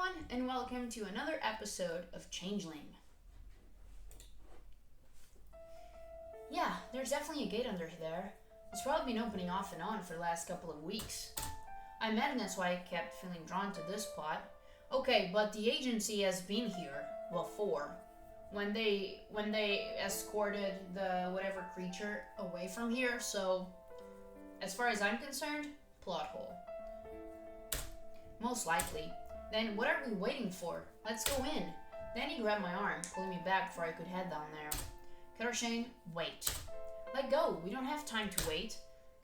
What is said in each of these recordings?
everyone, and welcome to another episode of Changeling. Yeah, there's definitely a gate under there. It's probably been opening off and on for the last couple of weeks. I imagine that's why I kept feeling drawn to this plot. Okay, but the agency has been here before. When they escorted the whatever creature away from here, so as far as I'm concerned, plot hole. Most likely. Then what are we waiting for? Let's go in. Then he grabbed my arm, pulling me back before I could head down there. Cata, wait. Let go. We don't have time to wait.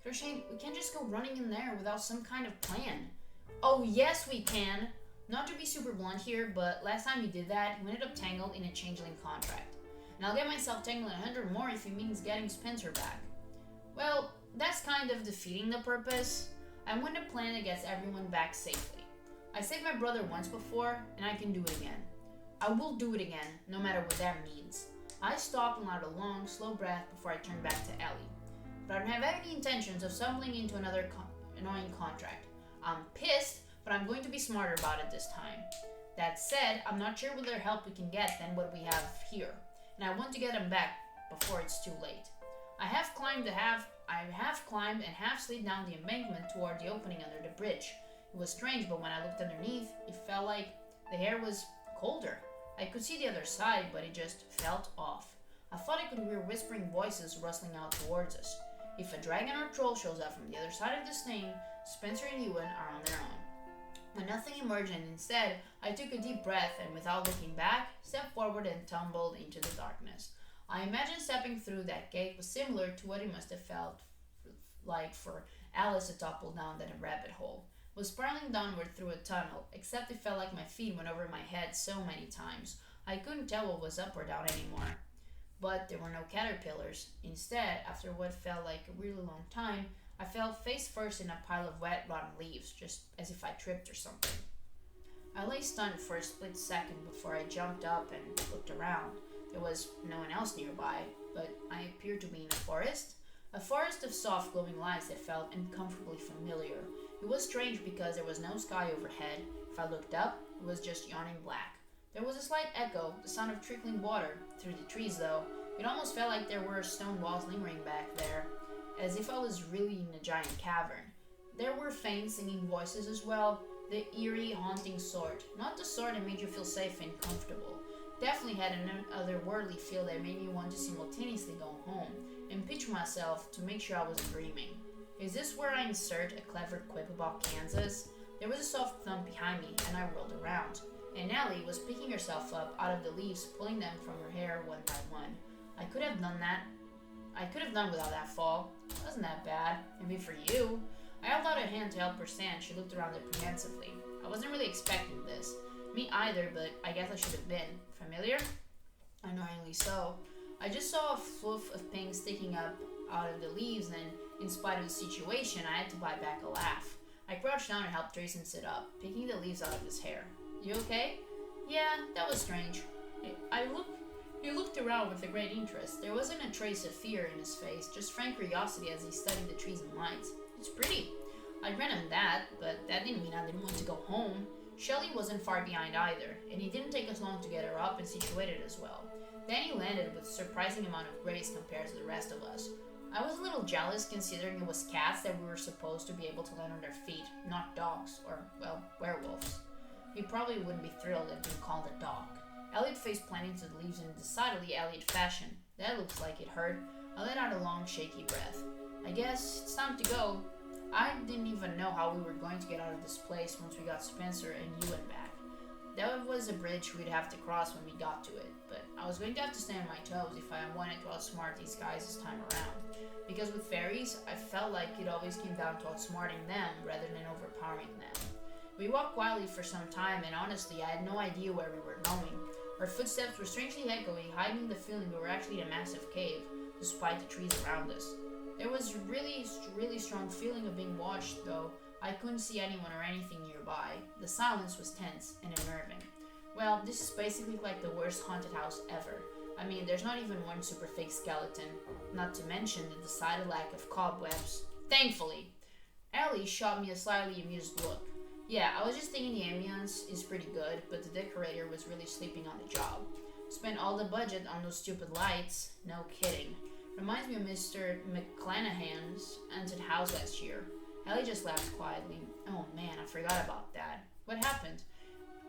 Cata, we can't just go running in there without some kind of plan. Oh, yes we can. Not to be super blunt here, but last time you did that, you ended up tangled in a Changeling contract. And I'll get myself tangled 100 more if it means getting Spencer back. Well, that's kind of defeating the purpose. I want a plan that gets everyone back safely. I saved my brother once before, and I can do it again. I will do it again, no matter what that means. I stopped and allowed a long, slow breath before I turned back to Ellie. But I don't have any intentions of stumbling into another annoying contract. I'm pissed, but I'm going to be smarter about it this time. That said, I'm not sure what other help we can get than what we have here, and I want to get him back before it's too late. I have climbed and half slid down the embankment toward the opening under the bridge. It was strange, but when I looked underneath, it felt like the air was colder. I could see the other side, but it just felt off. I thought I could hear whispering voices rustling out towards us. If a dragon or troll shows up from the other side of this thing, Spencer and Ewan are on their own. But nothing emerged, and instead, I took a deep breath and without looking back, stepped forward and tumbled into the darkness. I imagine stepping through that gate was similar to what it must have felt like for Alice to topple down that rabbit hole. Was spiraling downward through a tunnel, except it felt like my feet went over my head so many times. I couldn't tell what was up or down anymore. But there were no caterpillars. Instead, after what felt like a really long time, I fell face first in a pile of wet, rotten leaves, just as if I tripped or something. I lay stunned for a split second before I jumped up and looked around. There was no one else nearby, but I appeared to be in a forest. A forest of soft glowing lights that felt uncomfortably familiar. It was strange because there was no sky overhead. If I looked up, it was just yawning black. There was a slight echo, the sound of trickling water. Through the trees, though, it almost felt like there were stone walls lingering back there, as if I was really in a giant cavern. There were faint singing voices as well, the eerie, haunting sort. Not the sort that made you feel safe and comfortable. Definitely had an otherworldly feel that made me want to simultaneously go home and pinch myself to make sure I wasn't dreaming. Is this where I insert a clever quip about Kansas? There was a soft thump behind me, and I whirled around. And Ellie was picking herself up out of the leaves, pulling them from her hair one by one. I could have done without that fall. It wasn't that bad. Maybe for you. I held out a hand to help her stand. She looked around apprehensively. I wasn't really expecting this. Me either, but I guess I should have been. Familiar? Annoyingly so. I just saw a fluff of pink sticking up out of the leaves, and in spite of the situation, I had to bite back a laugh. I crouched down and helped Drayson sit up, picking the leaves out of his hair. You okay? Yeah, that was strange. He looked around with a great interest. There wasn't a trace of fear in his face, just frank curiosity as he studied the trees and lights. It's pretty. I granted him that, but that didn't mean I didn't want to go home. Shelley wasn't far behind either, and it didn't take us long to get her up and situated as well. Then he landed with a surprising amount of grace compared to the rest of us. I was a little jealous considering it was cats that we were supposed to be able to land on their feet, not dogs, or, well, werewolves. He probably wouldn't be thrilled at being called a dog. Elliot faced planting to the leaves in a decidedly Elliot fashion. That looks like it hurt. I let out a long, shaky breath. I guess it's time to go. I didn't even know how we were going to get out of this place once we got Spencer and Ewan back. That was a bridge we'd have to cross when we got to it, but I was going to have to stay on my toes if I wanted to outsmart these guys this time around. Because with fairies, I felt like it always came down to outsmarting them rather than overpowering them. We walked quietly for some time, and honestly, I had no idea where we were going. Our footsteps were strangely echoey, hiding the feeling we were actually in a massive cave, despite the trees around us. There was a really strong feeling of being watched, though. I couldn't see anyone or anything nearby. The silence was tense and unnerving. Well, this is basically like the worst haunted house ever. I mean, there's not even one super fake skeleton, not to mention the decided lack of cobwebs. Thankfully. Ellie shot me a slightly amused look. Yeah, I was just thinking the balance is pretty good, but the decorator was really sleeping on the job. Spent all the budget on those stupid lights. No kidding. Reminds me of Mr. McClanahan's haunted house last year. Ellie just laughed quietly. Oh man, I forgot about that. What happened?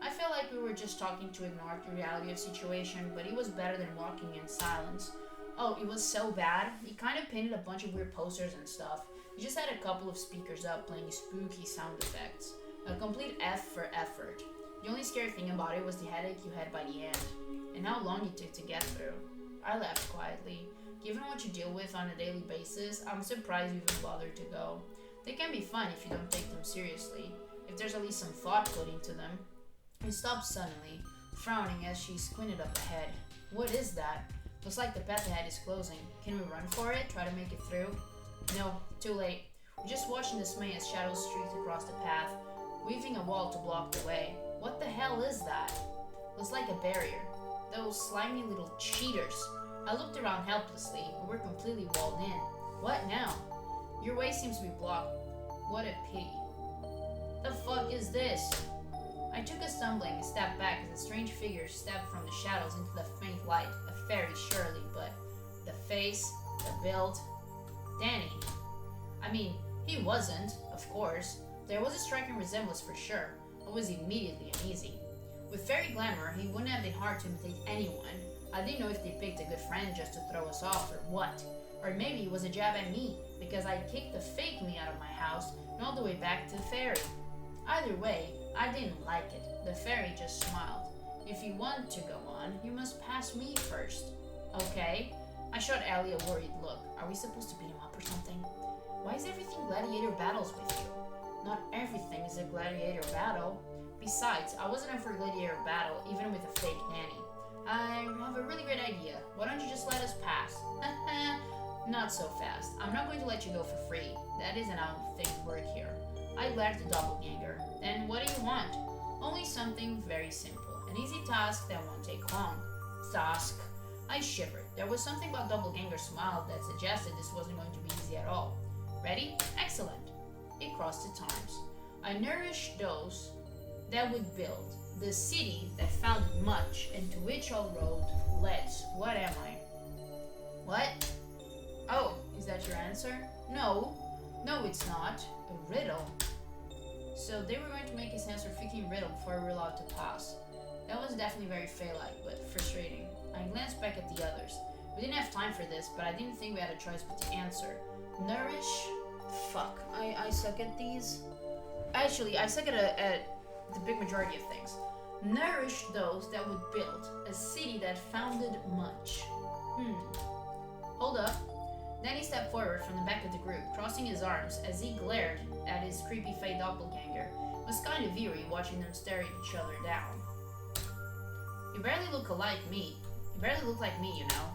I felt like we were just talking to ignore the reality of the situation, but it was better than walking in silence. Oh, it was so bad. He kind of painted a bunch of weird posters and stuff. He just had a couple of speakers up playing spooky sound effects. A complete F for effort. The only scary thing about it was the headache you had by the end, and how long it took to get through. I laughed quietly. Given what you deal with on a daily basis, I'm surprised you even bothered to go. They can be fun if you don't take them seriously, if there's at least some thought put into them. He stopped suddenly, frowning as she squinted up ahead. What is that? Looks like the path ahead is closing. Can we run for it? Try to make it through? No, too late. We just watched in dismay as shadows streaked across the path, weaving a wall to block the way. What the hell is that? Looks like a barrier. Those slimy little cheaters. I looked around helplessly, but we're completely walled in. What now? Your way seems to be blocked. What a pity. The fuck is this? I took a stumbling step back as a strange figure stepped from the shadows into the faint light. A fairy, surely, but the face, the build. Danny. I mean, he wasn't, of course. There was a striking resemblance for sure. I was immediately uneasy. With fairy glamour, he wouldn't have been hard to imitate anyone. I didn't know if they picked a good friend just to throw us off or what. Or maybe it was a jab at me, because I kicked the fake me out of my house and all the way back to the fairy. Either way, I didn't like it. The fairy just smiled. If you want to go on, you must pass me first. Okay? I shot Ellie a worried look. Are we supposed to beat him up or something? Why is everything gladiator battles with you? Not everything is a gladiator battle. Besides, I wasn't up for a gladiator battle, even with a fake nanny. I have a really great idea. Why don't you just let us pass? Not so fast. I'm not going to let you go for free. That isn't how things work here. I glared at the doppelganger. Then what do you want? Only something very simple. An easy task that won't take long. Task. I shivered. There was something about Doppelganger's smile that suggested this wasn't going to be easy at all. Ready? Excellent. It crossed the times. I nourished those that would build the city that founded much and to which all road led. What am I? What? Oh, is that your answer? No. No, it's not. A riddle. So they were going to make us answer a freaking riddle before we were allowed to pass. That was definitely very Fae-like, but frustrating. I glanced back at the others. We didn't have time for this, but I didn't think we had a choice but to answer. Nourish? Fuck. I suck at these. Actually, I suck at the big majority of things. Nourish those that would build a city that founded much. Hold up. Then he stepped forward from the back of the group, crossing his arms as he glared at his creepy Fae doppelganger. It was kind of eerie watching them stare at each other down. You barely look like me, you know.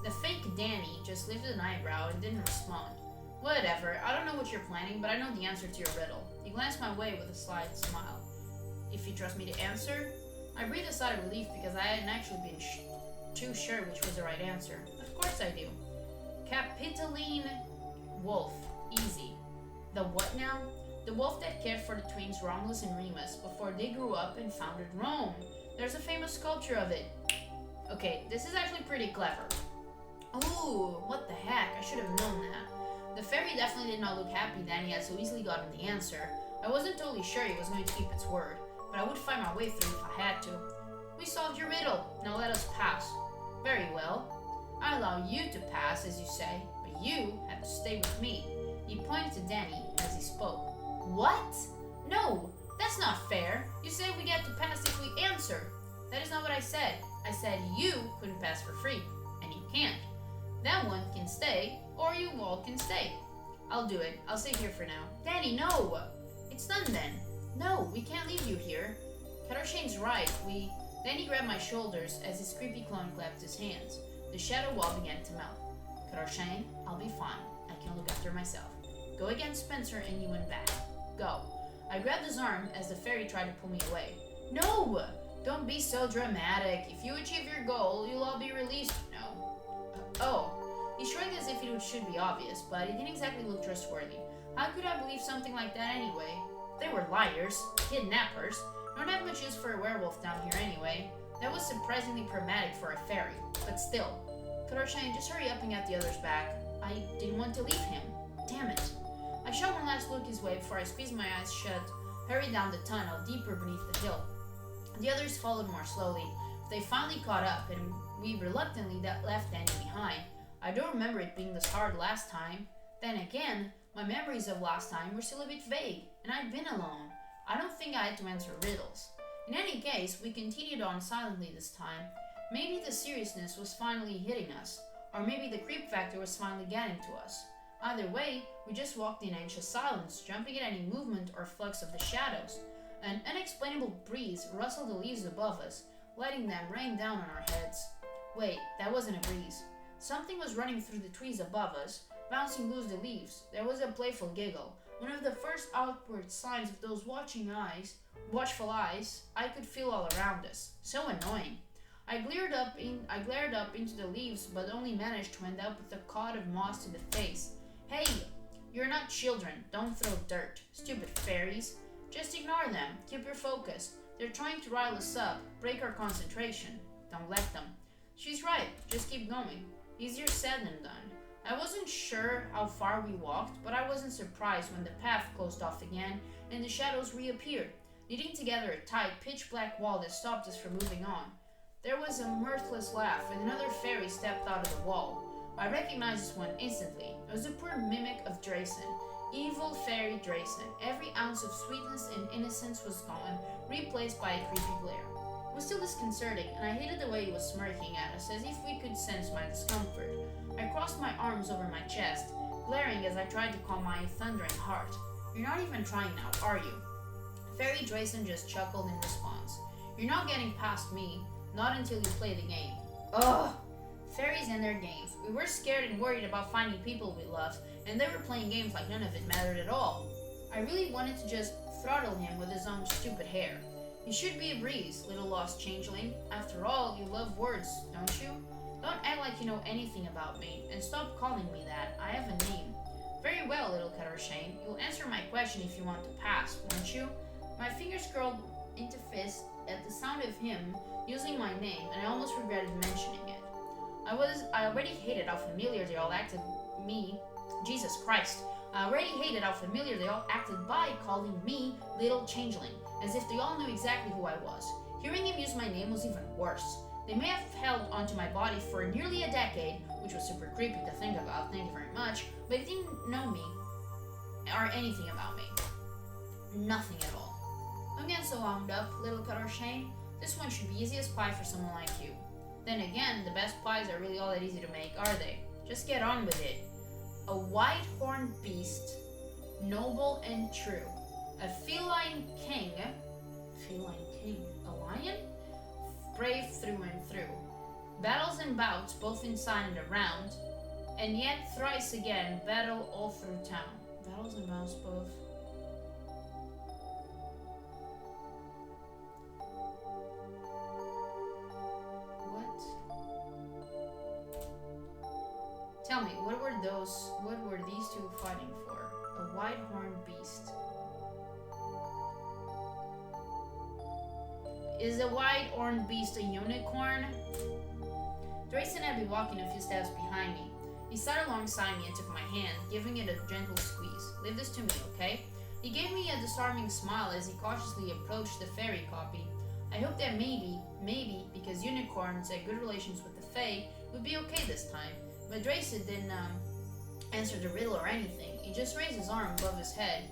The fake Danny just lifted an eyebrow and didn't respond. Whatever, I don't know what you're planning, but I know the answer to your riddle. He glanced my way with a slight smile. If you trust me to answer? I breathed a sigh of relief because I hadn't actually been too sure which was the right answer. Of course I do. Capitoline wolf. Easy. The what now? The wolf that cared for the twins Romulus and Remus before they grew up and founded Rome. There's a famous sculpture of it. Okay, this is actually pretty clever. Ooh, what the heck? I should have known that. The fairy definitely did not look happy that he had so easily gotten the answer. I wasn't totally sure he was going to keep its word, but I would find my way through if I had to. We solved your riddle. Now let us pass. Very well. I allow you to pass, as you say, but you have to stay with me. He pointed to Danny as he spoke. What? No, that's not fair. You said we get to pass if we answer. That is not what I said. I said you couldn't pass for free, and you can't. That one can stay, or you all can stay. I'll do it. I'll stay here for now. Danny, no! It's done then. No, we can't leave you here. Cata right. Then he grabbed my shoulders as his creepy clone clapped his hands. The shadow wall began to melt. Cata, I'll be fine. I can look after myself. Go against Spencer and you and back. Go. I grabbed his arm as the fairy tried to pull me away. No! Don't be so dramatic. If you achieve your goal, you'll all be released. No. Oh. He shrugged as if it should be obvious, but he didn't exactly look trustworthy. How could I believe something like that anyway? They were liars, kidnappers. Don't have much use for a werewolf down here anyway. That was surprisingly pragmatic for a fairy, but still. Shane, just hurry up and get the others back. I didn't want to leave him. Damn it. I shot one last look his way before I squeezed my eyes shut, hurried down the tunnel deeper beneath the hill. The others followed more slowly. They finally caught up, and we reluctantly left Danny behind. I don't remember it being this hard last time. Then again, my memories of last time were still a bit vague, and I'd been alone. I don't think I had to answer riddles. In any case, we continued on silently this time. Maybe the seriousness was finally hitting us, or maybe the creep factor was finally getting to us. Either way, we just walked in anxious silence, jumping at any movement or flux of the shadows. An unexplainable breeze rustled the leaves above us, letting them rain down on our heads. Wait, that wasn't a breeze. Something was running through the trees above us, bouncing loose the leaves. There was a playful giggle, one of the first outward signs of those watchful eyes I could feel all around us. So annoying. I glared up into the leaves, but only managed to end up with a clod of moss to the face. Hey, you're not children. Don't throw dirt. Stupid fairies. Just ignore them. Keep your focus. They're trying to rile us up, break our concentration. Don't let them. She's right. Just keep going. Easier said than done. I wasn't sure how far we walked, but I wasn't surprised when the path closed off again and the shadows reappeared, knitting together a tight, pitch-black wall that stopped us from moving on. There was a mirthless laugh, and another fairy stepped out of the wall. I recognized this one instantly. It was a poor mimic of Drayson. Evil fairy Drayson. Every ounce of sweetness and innocence was gone, replaced by a creepy glare. It was still disconcerting, and I hated the way he was smirking at us, as if we could sense my discomfort. I crossed my arms over my chest, glaring as I tried to calm my thundering heart. You're not even trying now, are you? Fairy Drayson just chuckled in response. You're not getting past me, not until you play the game. Ugh! Fairies and their games. We were scared and worried about finding people we loved, and they were playing games like none of it mattered at all. I really wanted to just throttle him with his own stupid hair. You should be a breeze, little lost changeling. After all, you love words, don't you? Don't act like you know anything about me, and stop calling me that. I have a name. Very well, little Shane. You'll answer my question if you want to pass, won't you? My fingers curled into fists at the sound of him using my name, and I almost regretted mentioning it. I already hated how familiar they all acted me. Jesus Christ. I already hated how familiar they all acted by calling me Little Changeling, as if they all knew exactly who I was. Hearing him use my name was even worse. They may have held onto my body for nearly a decade, which was super creepy to think about, thank you very much, but they didn't know me, or anything about me. Nothing at all. Don't get so wound up, little Shane. This one should be easy as pie for someone like you. Then again, the best pies are really all that easy to make, are they? Just get on with it. A white-horned beast, noble and true. A feline king, a lion? Brave through and through. Battles and bouts both inside and around, and yet thrice again battle all through town. Battles and bouts both. Tell me, what were these two fighting for? A white-horned beast. Is a white-horned beast a unicorn? Drayson had been walking a few steps behind me. He sat alongside me and took my hand, giving it a gentle squeeze. Leave this to me, okay? He gave me a disarming smile as he cautiously approached the fairy copy. I hoped that maybe, because unicorns had good relations with the fae, would be okay this time. But Drayson didn't answer the riddle or anything. He just raised his arm above his head,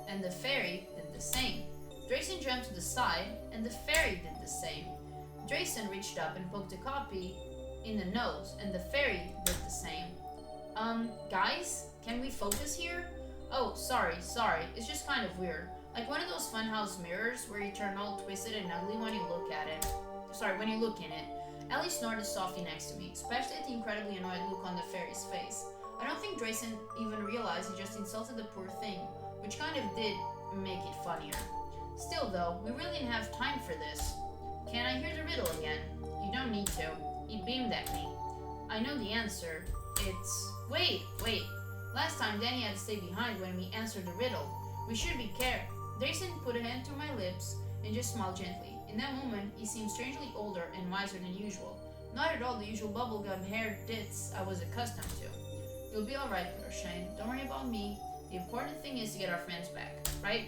and the fairy did the same. Drayson jumped to the side, and the fairy did the same. Drayson reached up and poked the copy in the nose, and the fairy did the same. Guys? Can we focus here? Oh, sorry. It's just kind of weird. Like one of those funhouse mirrors where you turn all twisted and ugly when you look at it. When you look in it. Ellie snorted softly next to me, especially at the incredibly annoyed look on the fairy's face. I don't think Drayson even realized he just insulted the poor thing, which kind of did make it funnier. Still though, we really didn't have time for this. Can I hear the riddle again? You don't need to. He beamed at me. I know the answer. It's... Wait! Last time Danny had to stay behind when we answered the riddle. We should be careful. Drayson put a hand to my lips and just smiled gently. In that moment, he seemed strangely older and wiser than usual. Not at all the usual bubblegum hair ditz I was accustomed to. You'll be alright, Shane. Don't worry about me. The important thing is to get our friends back, right?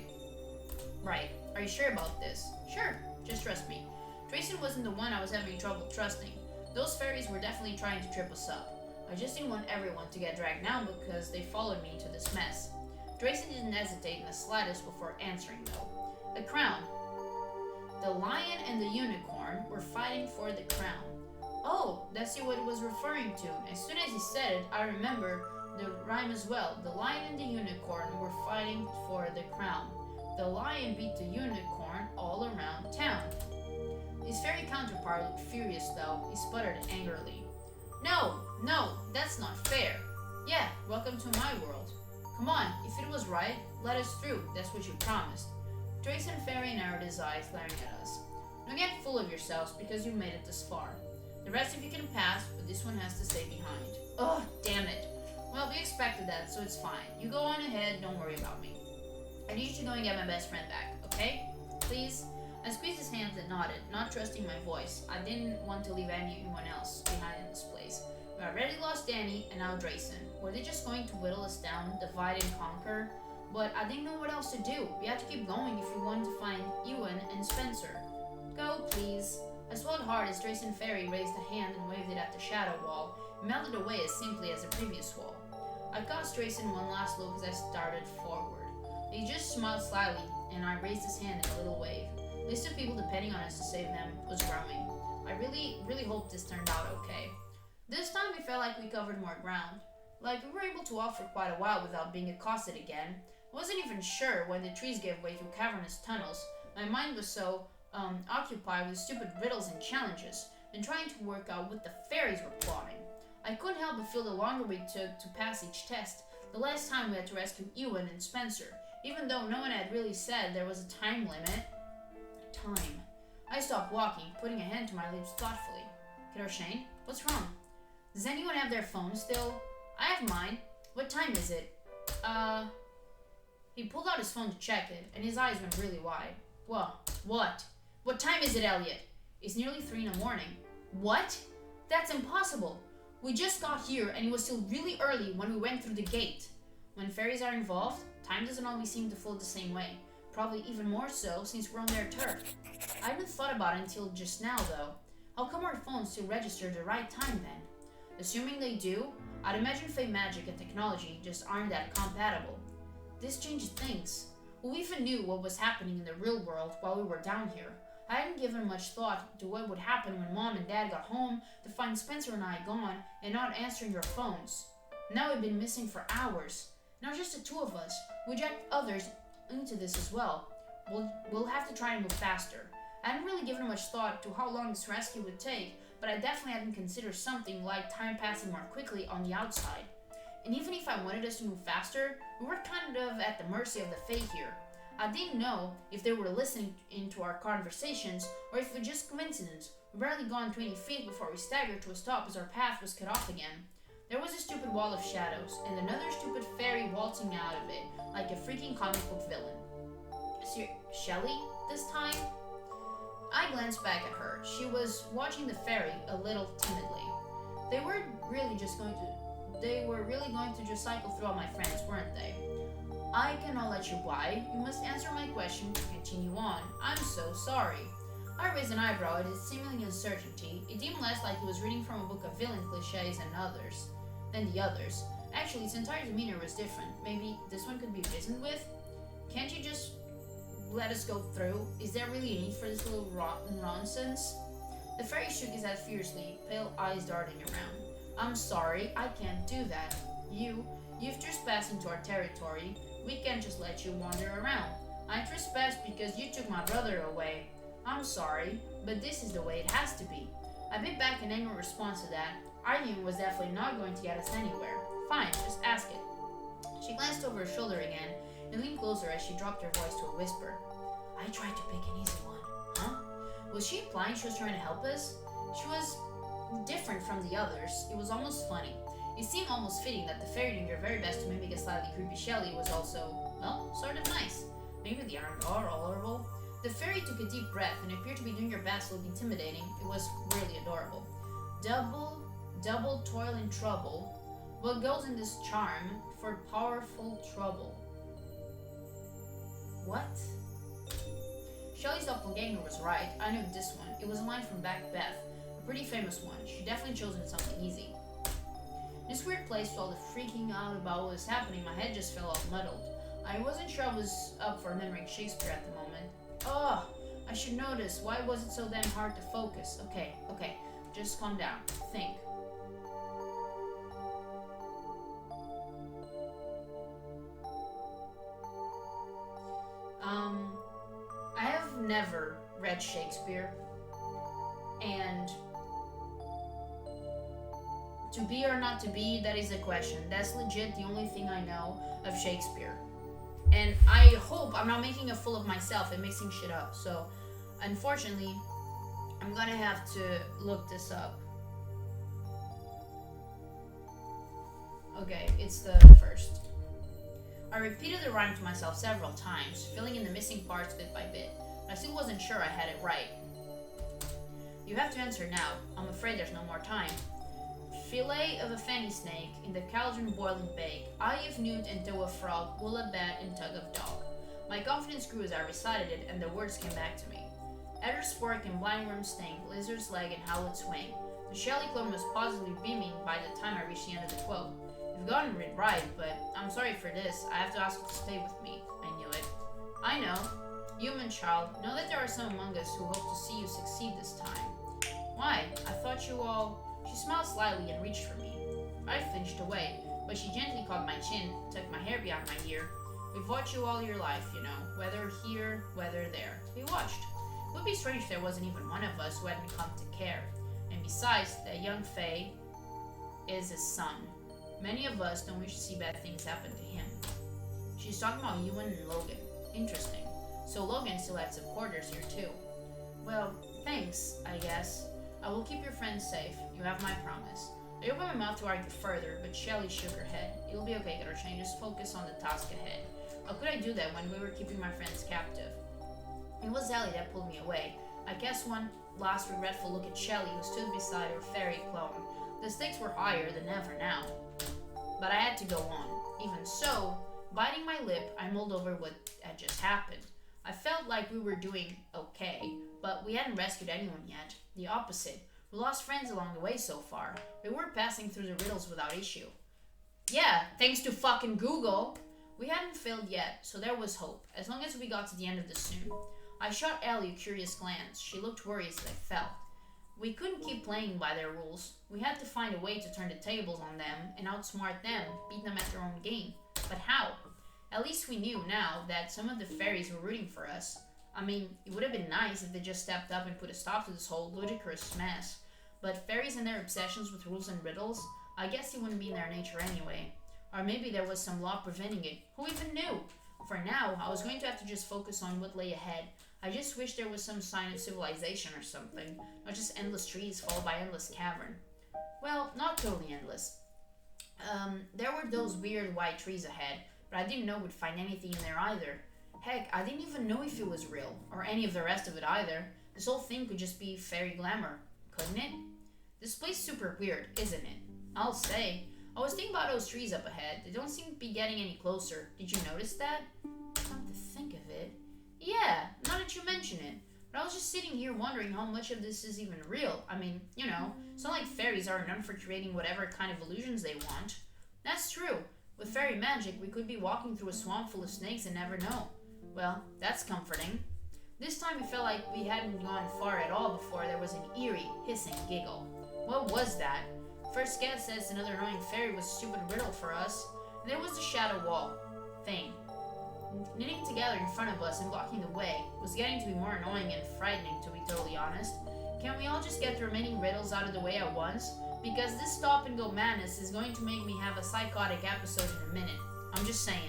Right. Are you sure about this? Sure. Just trust me. Drayson wasn't the one I was having trouble trusting. Those fairies were definitely trying to trip us up. I just didn't want everyone to get dragged down because they followed me into this mess. Drayson didn't hesitate in the slightest before answering, though. The crown. The lion and the unicorn were fighting for the crown. Oh, that's what it was referring to. As soon as he said it, I remember the rhyme as well. The lion and the unicorn were fighting for the crown. The lion beat the unicorn all around town. His fairy counterpart looked furious, though. He sputtered angrily. No, that's not fair. Yeah, welcome to my world. Come on, if it was right, let us through. That's what you promised. Drayson Fairy narrowed his eyes, glaring at us. Don't get full of yourselves because you made it this far. The rest of you can pass, but this one has to stay behind. Ugh, damn it. Well, we expected that, so it's fine. You go on ahead, don't worry about me. I need you to go and get my best friend back, okay? Please? I squeezed his hands and nodded, not trusting my voice. I didn't want to leave anyone else behind in this place. We already lost Danny, and now Drayson. Were they just going to whittle us down, divide and conquer? But I didn't know what else to do. We had to keep going if we wanted to find Ewan and Spencer. Go, please. I swallowed hard as Drayson Fairy raised a hand and waved it at the shadow wall. It melted away as simply as the previous wall. I cast Drayson one last look as I started forward. He just smiled slyly, and I raised his hand in a little wave. The list of people depending on us to save them was growing. I really hope this turned out okay. This time it felt like we covered more ground. Like we were able to walk for quite a while without being accosted again. I wasn't even sure when the trees gave way through cavernous tunnels. My mind was so occupied with stupid riddles and challenges, and trying to work out what the fairies were plotting. I couldn't help but feel the longer we took to pass each test, the less time we had to rescue Ewan and Spencer, even though no one had really said there was a time limit. Time. I stopped walking, putting a hand to my lips thoughtfully. Kiddo Shane, what's wrong? Does anyone have their phone still? I have mine. What time is it? He pulled out his phone to check it, and his eyes went really wide. Well, what? What time is it, Elliot? It's nearly 3 in the morning. What? That's impossible. We just got here, and it was still really early when we went through the gate. When fairies are involved, time doesn't always seem to flow the same way. Probably even more so since we're on their turf. I hadn't thought about it until just now, though. How come our phones still register the right time then? Assuming they do, I'd imagine fey magic and technology just aren't that compatible. This changes things. Who even knew what was happening in the real world while we were down here? I hadn't given much thought to what would happen when Mom and Dad got home to find Spencer and I gone and not answering their phones. Now we've been missing for hours. Not just the two of us. We dragged others into this as well. We'll have to try and move faster. I hadn't really given much thought to how long this rescue would take, but I definitely hadn't considered something like time passing more quickly on the outside. And even if I wanted us to move faster, we were kind of at the mercy of the Fae here. I didn't know if they were listening into our conversations or if it was just coincidence. We barely gone 20 feet before we staggered to a stop as our path was cut off again. There was a stupid wall of shadows, and another stupid fairy waltzing out of it, like a freaking comic book villain. Shelley, this time? I glanced back at her. She was watching the fairy a little timidly. They were really going to just cycle through all my friends, weren't they? I cannot let you by. You must answer my question to continue on. I'm so sorry. I raised an eyebrow at his seeming uncertainty. It seemed less like he was reading from a book of villain cliches than the others. Actually, his entire demeanor was different. Maybe this one could be reasoned with? Can't you just let us go through? Is there really a need for this little nonsense? The fairy shook his head fiercely, pale eyes darting around. I'm sorry, I can't do that. You've trespassed into our territory. We can't just let you wander around. I trespassed because you took my brother away. I'm sorry, but this is the way it has to be. I bit back an angry response to that. Arguing was definitely not going to get us anywhere. Fine, just ask it. She glanced over her shoulder again and leaned closer as she dropped her voice to a whisper. I tried to pick an easy one. Huh? Was she implying she was trying to help us? She was different from the others. It was almost funny. It seemed almost fitting that the fairy doing their very best to mimic a slightly creepy Shelley was also, well, sort of nice. Maybe they aren't all horrible. The fairy took a deep breath and appeared to be doing her best to look intimidating. It was really adorable. Double toil and trouble. What goes in this charm for powerful trouble? What? Shelley's doppelganger was right. I knew this one. It was a line from Macbeth, a pretty famous one. She definitely chosen something easy. In this weird place, with all the freaking out about what was happening, my head just fell all muddled. I wasn't sure I was up for remembering Shakespeare at the moment. Ugh, I should know this. Why was it so damn hard to focus? Okay, just calm down. Think. I have never read Shakespeare, and to be or not to be, that is a question. That's legit the only thing I know of Shakespeare. And I hope I'm not making a fool of myself and mixing shit up. So, unfortunately, I'm gonna have to look this up. Okay, it's the first. I repeated the rhyme to myself several times, filling in the missing parts bit by bit, but I still wasn't sure I had it right. You have to answer now. I'm afraid there's no more time. Fillet of a fanny snake, in the cauldron boil and bake, eye of newt and toe of frog, wool of bat and tug of dog. My confidence grew as I recited it, and the words came back to me. Adder's fork and blind worm stink, lizard's leg and howlet swing. The Shelley clone was positively beaming by the time I reached the end of the quote. You've gotten it right, but I'm sorry for this. I have to ask you to stay with me. I knew it. I know. Human child, know that there are some among us who hope to see you succeed this time. Why? I thought you all... She smiled slyly and reached for me. I flinched away, but she gently caught my chin, tucked my hair behind my ear. We've watched you all your life, you know, whether here, whether there. We watched. It would be strange if there wasn't even one of us who hadn't come to care. And besides, that young Faye is his son. Many of us don't wish to see bad things happen to him. She's talking about Ewan and Logan. Interesting. So Logan still had supporters here too. Well, thanks, I guess. I will keep your friends safe. You have my promise. I opened my mouth to argue further, but Shelley shook her head. It'll be okay, Cata. Just focus on the task ahead. How could I do that when we were keeping my friends captive? It was Ellie that pulled me away. I cast one last regretful look at Shelley, who stood beside her fairy clone. The stakes were higher than ever now. But I had to go on. Even so, biting my lip, I mulled over what had just happened. I felt like we were doing okay, but we hadn't rescued anyone yet. The opposite. We lost friends along the way so far. We were passing through the riddles without issue. Yeah, thanks to fucking Google. We hadn't failed yet, so there was hope, as long as we got to the end of this soon. I shot Ellie a curious glance. She looked worried as I felt. We couldn't keep playing by their rules. We had to find a way to turn the tables on them and outsmart them, beat them at their own game. But how? At least we knew now that some of the fairies were rooting for us. I mean, it would have been nice if they just stepped up and put a stop to this whole ludicrous mess. But fairies and their obsessions with rules and riddles, I guess it wouldn't be in their nature anyway. Or maybe there was some law preventing it. Who even knew? For now, I was going to have to just focus on what lay ahead. I just wish there was some sign of civilization or something, not just endless trees followed by endless cavern. Well, not totally endless. There were those weird white trees ahead, but I didn't know we'd find anything in there either. Heck, I didn't even know if it was real, or any of the rest of it either. This whole thing could just be fairy glamour, couldn't it? This place is super weird, isn't it? I'll say. I was thinking about those trees up ahead. They don't seem to be getting any closer. Did you notice that? Come to think of it. Yeah, now that you mention it. But I was just sitting here wondering how much of this is even real. I mean, you know, it's not like fairies are known for creating whatever kind of illusions they want. That's true. With fairy magic, we could be walking through a swamp full of snakes and never know. Well, that's comforting. This time it felt like we hadn't gone far at all before there was an eerie, hissing giggle. What was that? First Cat says another annoying fairy was a stupid riddle for us. And there was the shadow wall thing. Knitting together in front of us and blocking the way was getting to be more annoying and frightening, to be totally honest. Can't we all just get the remaining riddles out of the way at once? Because this stop-and-go madness is going to make me have a psychotic episode in a minute. I'm just saying.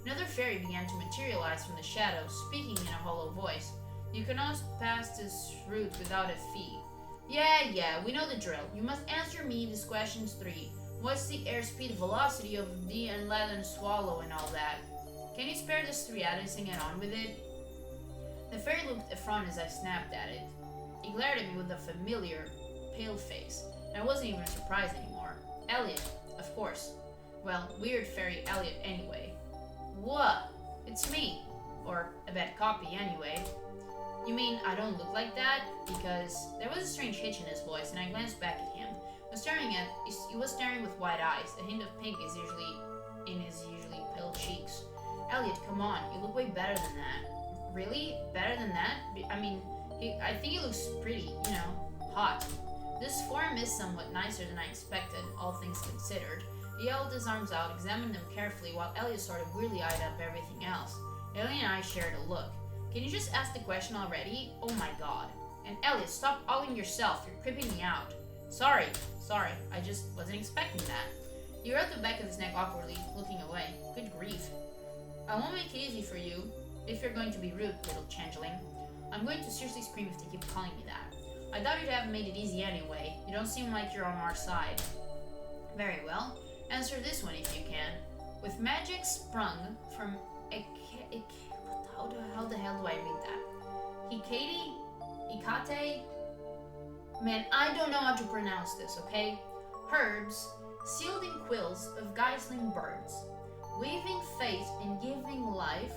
Another fairy began to materialize from the shadows, speaking in a hollow voice. You cannot pass this route without a fee. Yeah, we know the drill. You must answer me these questions 3. What's the airspeed velocity of the unladen swallow and all that? Can you spare this 3 items and get on with it? The fairy looked affronted as I snapped at it. It glared at me with a familiar, pale face, and I wasn't even surprised anymore. Elliot, of course. Well, weird fairy Elliot anyway. What? It's me. Or a bad copy anyway. You mean I don't look like that? Because there was a strange hitch in his voice, and I glanced back at him. He was staring with wide eyes. A hint of pink is usually in his usually pale cheeks. Elliot, come on, you look way better than that. Really? Better than that? I mean, I think he looks pretty, hot. This form is somewhat nicer than I expected, all things considered. He held his arms out, examined them carefully, while Elliot sort of weirdly eyed up everything else. Elliot and I shared a look. Can you just ask the question already? Oh my god. And Elliot, stop owing yourself. You're creeping me out. Sorry. I just wasn't expecting that. He rubbed the back of his neck awkwardly, looking away. Good grief. I won't make it easy for you, if you're going to be rude, little changeling. I'm going to seriously scream if they keep calling me that. I thought you'd have made it easy anyway. You don't seem like you're on our side. Very well. Answer this one if you can. With magic sprung from how the hell do I read that? Ikate? Man, I don't know how to pronounce this, okay? Herbs, sealed in quills of guisling birds, weaving fate and giving life,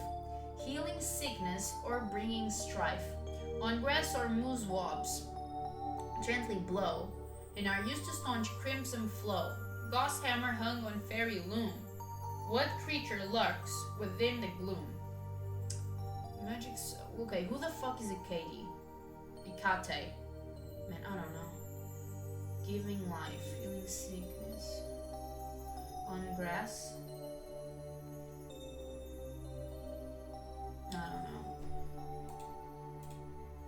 healing sickness or bringing strife, on grass or moose wobs, gently blow, and are used to staunch crimson flow. Gauss hammer hung on fairy loom. What creature lurks within the gloom? Okay, who the fuck is Ikate? Man, I don't know. Giving life, healing sickness. On grass? I don't know.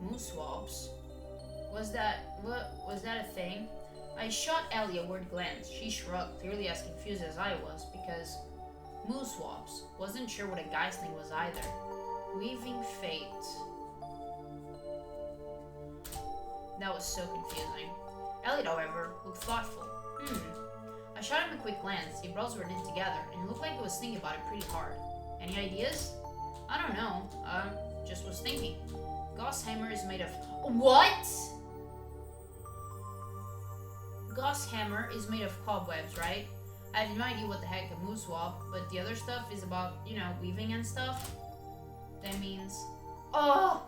Moose swabs? Was that a thing? I shot Ellie a word glance. She shrugged, clearly as confused as I was, because moose swabs. Wasn't sure what a geisling was either. Weaving fate. That was so confusing. Elliot, however, looked thoughtful. I shot him a quick glance. His brows were knit together, and it looked like he was thinking about it pretty hard. Any ideas? I don't know. Just was thinking. Gauss hammer is made of... What? Gauss hammer is made of cobwebs, right? I have no idea what the heck a moose swab, but the other stuff is about, weaving and stuff. That means... Oh!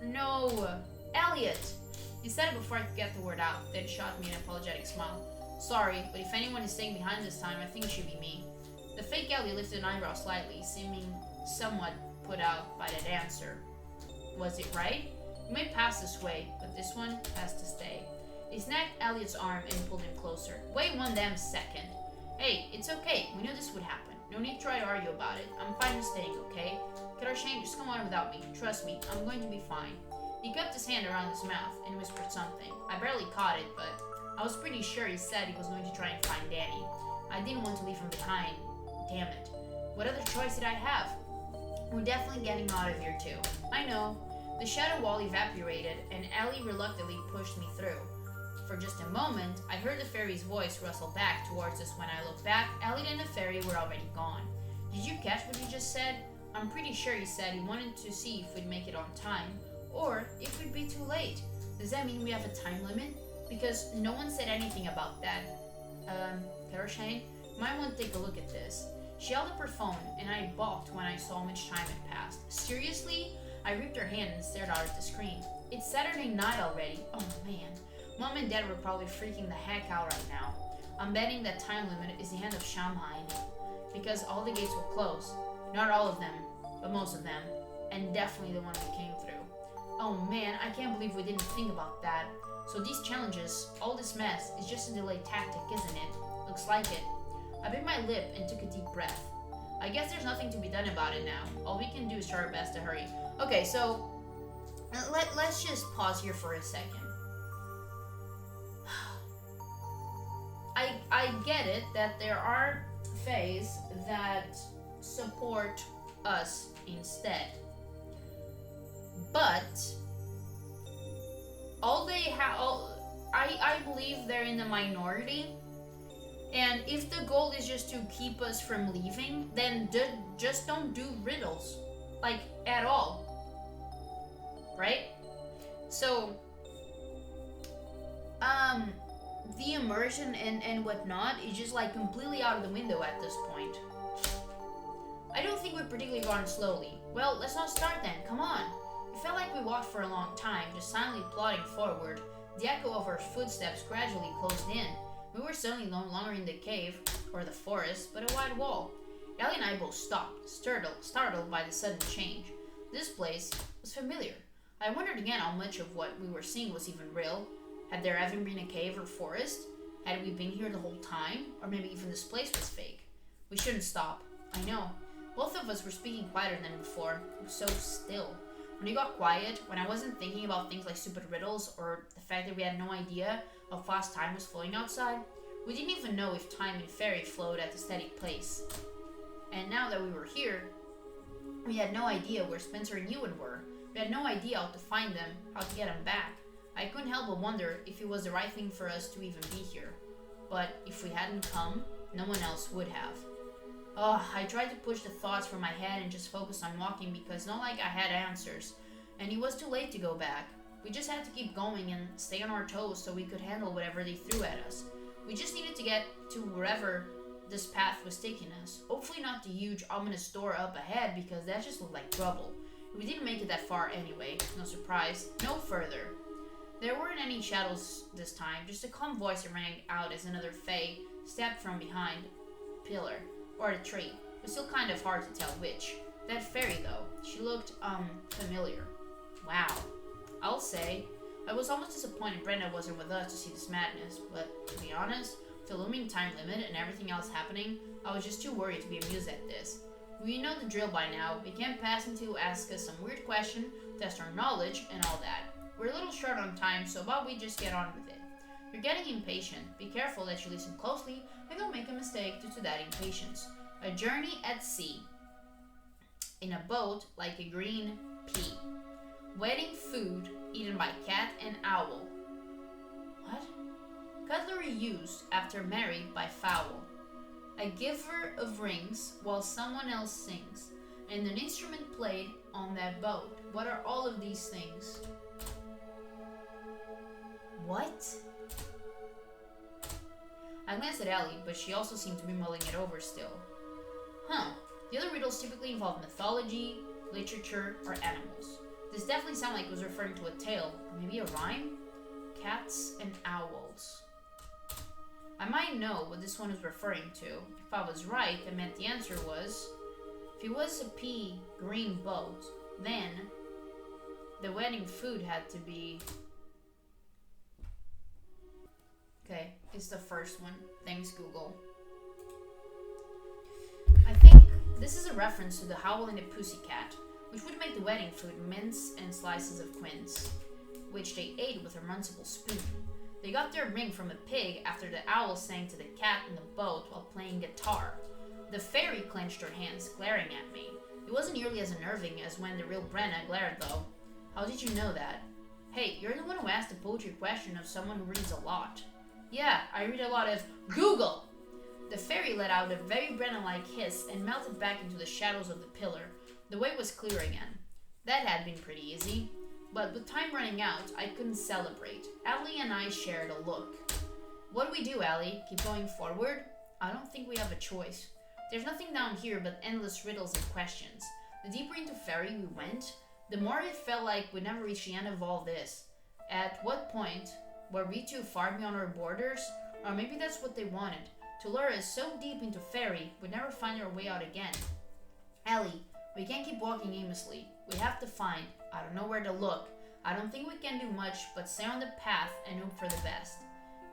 No! Elliot! He said it before I could get the word out, then shot me an apologetic smile. Sorry, but if anyone is staying behind this time, I think it should be me. The fake Elliot lifted an eyebrow slightly, seeming somewhat put out by that answer. Was it right? You may pass this way, but this one has to stay. He snagged Elliot's arm and pulled him closer. Wait one damn second. Hey, it's okay. We knew this would happen. No need to try to argue about it. I'm fine with staying, okay? Cata, just come on without me. Trust me, I'm going to be fine. He cupped his hand around his mouth and whispered something. I barely caught it, but I was pretty sure he said he was going to try and find Danny. I didn't want to leave him behind. Damn it. What other choice did I have? We're definitely getting out of here too. I know. The shadow wall evaporated, and Ellie reluctantly pushed me through. For just a moment, I heard the fairy's voice rustle back towards us. When I looked back, Elliot and the fairy were already gone. Did you catch what he just said? I'm pretty sure he said he wanted to see if we'd make it on time, or if we'd be too late. Does that mean we have a time limit? Because no one said anything about that. Cata, might want to take a look at this. She held up her phone, and I balked when I saw how much time had passed. Seriously? I ripped her hand and stared out at the screen. It's Saturday night already. Oh man. Mom and Dad were probably freaking the heck out right now. I'm betting that time limit is the end of Shamhain, because all the gates will close. Not all of them, but most of them. And definitely the one we came through. Oh man, I can't believe we didn't think about that. So these challenges, all this mess, is just a delay tactic, isn't it? Looks like it. I bit my lip and took a deep breath. I guess there's nothing to be done about it now. All we can do is try our best to hurry. Okay, so let's just pause here for a second. I get it that there are fays that support us instead. But I believe they're in the minority. And if the goal is just to keep us from leaving, then just don't do riddles. Like, at all. right? So, um, the immersion and whatnot is just like completely out of the window at this point. I don't think we've particularly gone slowly. Well, let's not start then, come on. It felt like we walked for a long time, just silently plodding forward. The echo of our footsteps gradually closed in. We were suddenly no longer in the cave, or the forest, but a wide wall. Ellie and I both stopped, startled by the sudden change. This place was familiar. I wondered again how much of what we were seeing was even real. Had there ever been a cave or forest? Had we been here the whole time? Or maybe even this place was fake? We shouldn't stop. I know. Both of us were speaking quieter than before. It was so still. When it got quiet, when I wasn't thinking about things like stupid riddles or the fact that we had no idea how fast time was flowing outside, we didn't even know if time and fairy flowed at a steady pace. And now that we were here, we had no idea where Spencer and Ewan were. We had no idea how to find them, how to get them back. I couldn't help but wonder if it was the right thing for us to even be here. But if we hadn't come, no one else would have. I tried to push the thoughts from my head and just focus on walking because not like I had answers. And it was too late to go back. We just had to keep going and stay on our toes so we could handle whatever they threw at us. We just needed to get to wherever this path was taking us. Hopefully not the huge ominous door up ahead because that just looked like trouble. We didn't make it that far anyway, no surprise, no further. There weren't any shadows this time, just a calm voice that rang out as another Fae stepped from behind a pillar, or a tree. It was still kind of hard to tell which. That fairy though, she looked, familiar. Wow. I'll say, I was almost disappointed Brenda wasn't with us to see this madness, but to be honest, with the looming time limit and everything else happening, I was just too worried to be amused at this. We know the drill by now. We can't pass until ask us some weird question, test our knowledge, and all that. We're a little short on time, so about we just get on with it. You're getting impatient. Be careful that you listen closely and don't make a mistake due to that impatience. A journey at sea. In a boat like a green pea. Wedding food eaten by cat and owl. What? Cutlery used after married by fowl. A giver of rings while someone else sings. And an instrument played on that boat. What are all of these things? What? I glanced at Ellie, but she also seemed to be mulling it over still. Huh. The other riddles typically involve mythology, literature, or animals. This definitely sounded like it was referring to a tale, or maybe a rhyme? Cats and owls. I might know what this one was referring to. If I was right, that meant the answer was... If it was a pea green boat, then the wedding food had to be... Okay, it's the first one. Thanks, Google. I think this is a reference to the Howl and the Pussycat, which would make the wedding food mince and slices of quince, which they ate with a runcible spoon. They got their ring from a pig after the owl sang to the cat in the boat while playing guitar. The fairy clenched her hands, glaring at me. It wasn't nearly as unnerving as when the real Brenna glared, though. How did you know that? Hey, you're the one who asked a poetry question of someone who reads a lot. Yeah, I read a lot of Google! The fairy let out a very Brenna-like hiss and melted back into the shadows of the pillar. The way was clear again. That had been pretty easy. But with time running out, I couldn't celebrate. Allie and I shared a look. What do we do, Allie? Keep going forward? I don't think we have a choice. There's nothing down here but endless riddles and questions. The deeper into fairy we went, the more it felt like we'd never reach the end of all this. At what point were we too far beyond our borders? Or maybe that's what they wanted. To lure us so deep into fairy, we'd never find our way out again. Ellie, we can't keep walking aimlessly. We have to find. I don't know where to look. I don't think we can do much but stay on the path and hope for the best.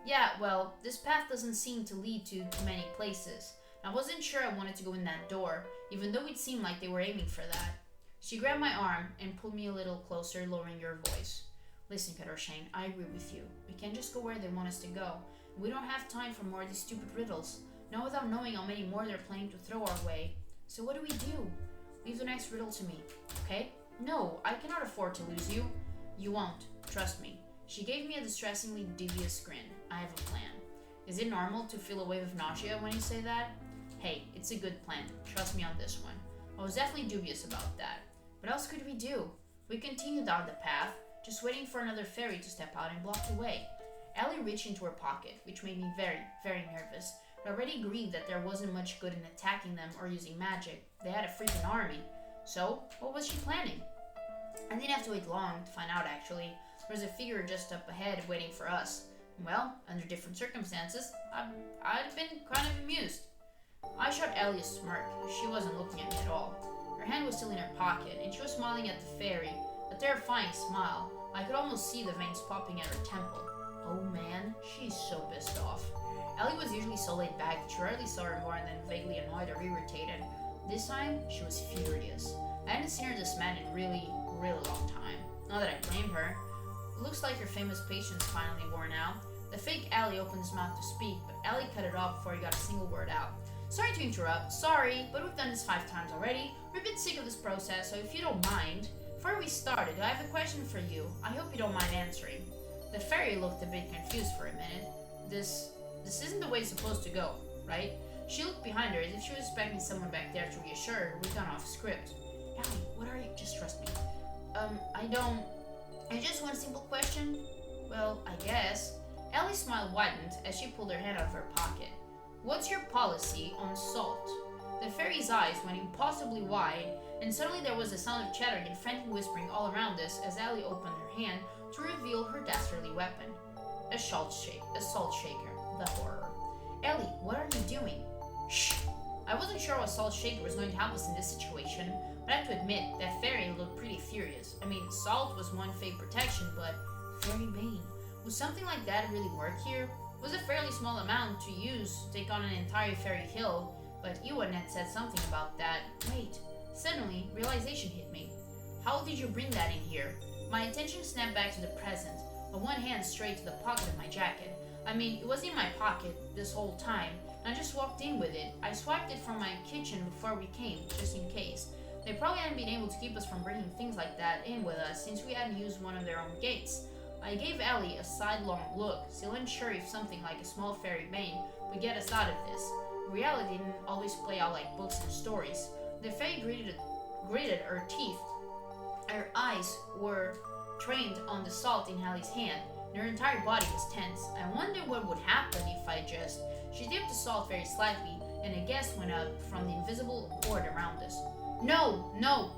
Yeah, well, this path doesn't seem to lead to many places. I wasn't sure I wanted to go in that door, even though it seemed like they were aiming for that. She grabbed my arm and pulled me a little closer, lowering her voice. Listen, Changeling, I agree with you. We can't just go where they want us to go. We don't have time for more of these stupid riddles. Not without knowing how many more they're planning to throw our way. So what do we do? Leave the next riddle to me, okay? No, I cannot afford to lose you. You won't. Trust me. She gave me a distressingly dubious grin. I have a plan. Is it normal to feel a wave of nausea when you say that? Hey, it's a good plan. Trust me on this one. I was definitely dubious about that. What else could we do? We continued down the path, just waiting for another fairy to step out and block the way. Ellie reached into her pocket, which made me very, very nervous. I already agreed that there wasn't much good in attacking them or using magic. They had a freaking army. So, what was she planning? I didn't have to wait long to find out, actually. There was a figure just up ahead waiting for us. Well, under different circumstances, I'd been kind of amused. I shot Ellie a smirk. She wasn't looking at me at all. Her hand was still in her pocket, and she was smiling at the fairy, a terrifying smile. I could almost see the veins popping at her temple. Oh man, she's so pissed off. Ellie was usually so laid back that you rarely saw her more than vaguely annoyed or irritated. This time, she was furious. I hadn't seen her this mad in a really, really long time. Not that I blame her. It looks like her famous patience finally worn out. The fake Ellie opened his mouth to speak, but Ellie cut it off before he got a single word out. Sorry to interrupt, sorry, but we've done this 5 times already. We're a bit sick of this process, so if you don't mind, before we started, I have a question for you. I hope you don't mind answering. The fairy looked a bit confused for a minute. This isn't the way it's supposed to go, right? She looked behind her as if she was expecting someone back there to reassure her we'd gone off script. Ellie, what are you? Just trust me. I just want a simple question. Well, I guess. Ellie's smile widened as she pulled her hand out of her pocket. What's your policy on salt? The fairy's eyes went impossibly wide, and suddenly there was a sound of chattering and frantic whispering all around us as Ellie opened her hand to reveal her dastardly weapon. A salt shaker. The horror. Ellie, what are you doing? Shh! I wasn't sure a salt shaker was going to help us in this situation, but I have to admit, that fairy looked pretty furious. I mean, salt was one fake protection, but Fairy Bane. Would something like that really work here? It was a fairly small amount to use to take on an entire fairy hill, but Ewan had said something about that. Wait, suddenly, realization hit me. How did you bring that in here? My attention snapped back to the present, but one hand straight to the pocket of my jacket. I mean, it was in my pocket this whole time, and I just walked in with it. I swiped it from my kitchen before we came, just in case. They probably hadn't been able to keep us from bringing things like that in with us since we hadn't used one of their own gates. I gave Ellie a sidelong look, still unsure if something like a small fairy bane would get us out of this. Reality didn't always play out like books and stories. The fairy gritted her teeth. Her eyes were trained on the salt in Ellie's hand, and her entire body was tense. I wondered what would happen if I just... She dipped the salt very slightly, and a gasp went up from the invisible horde around us. No,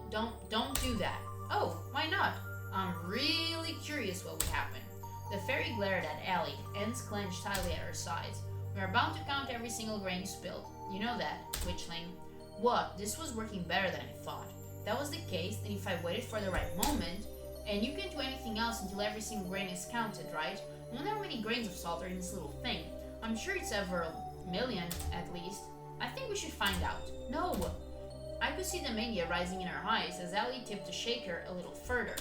don't do that. Oh, why not? I'm really curious what would happen. The fairy glared at Ellie, hands clenched tightly at her sides. We are bound to count every single grain spilled. You know that, witchling. What? This was working better than I thought. If that was the case, then if I waited for the right moment, and you can't do anything else until every single grain is counted, right? I wonder how many grains of salt are in this little thing. I'm sure it's several million, at least. I think we should find out. No! I could see the mania rising in her eyes as Ellie tipped the shaker a little further.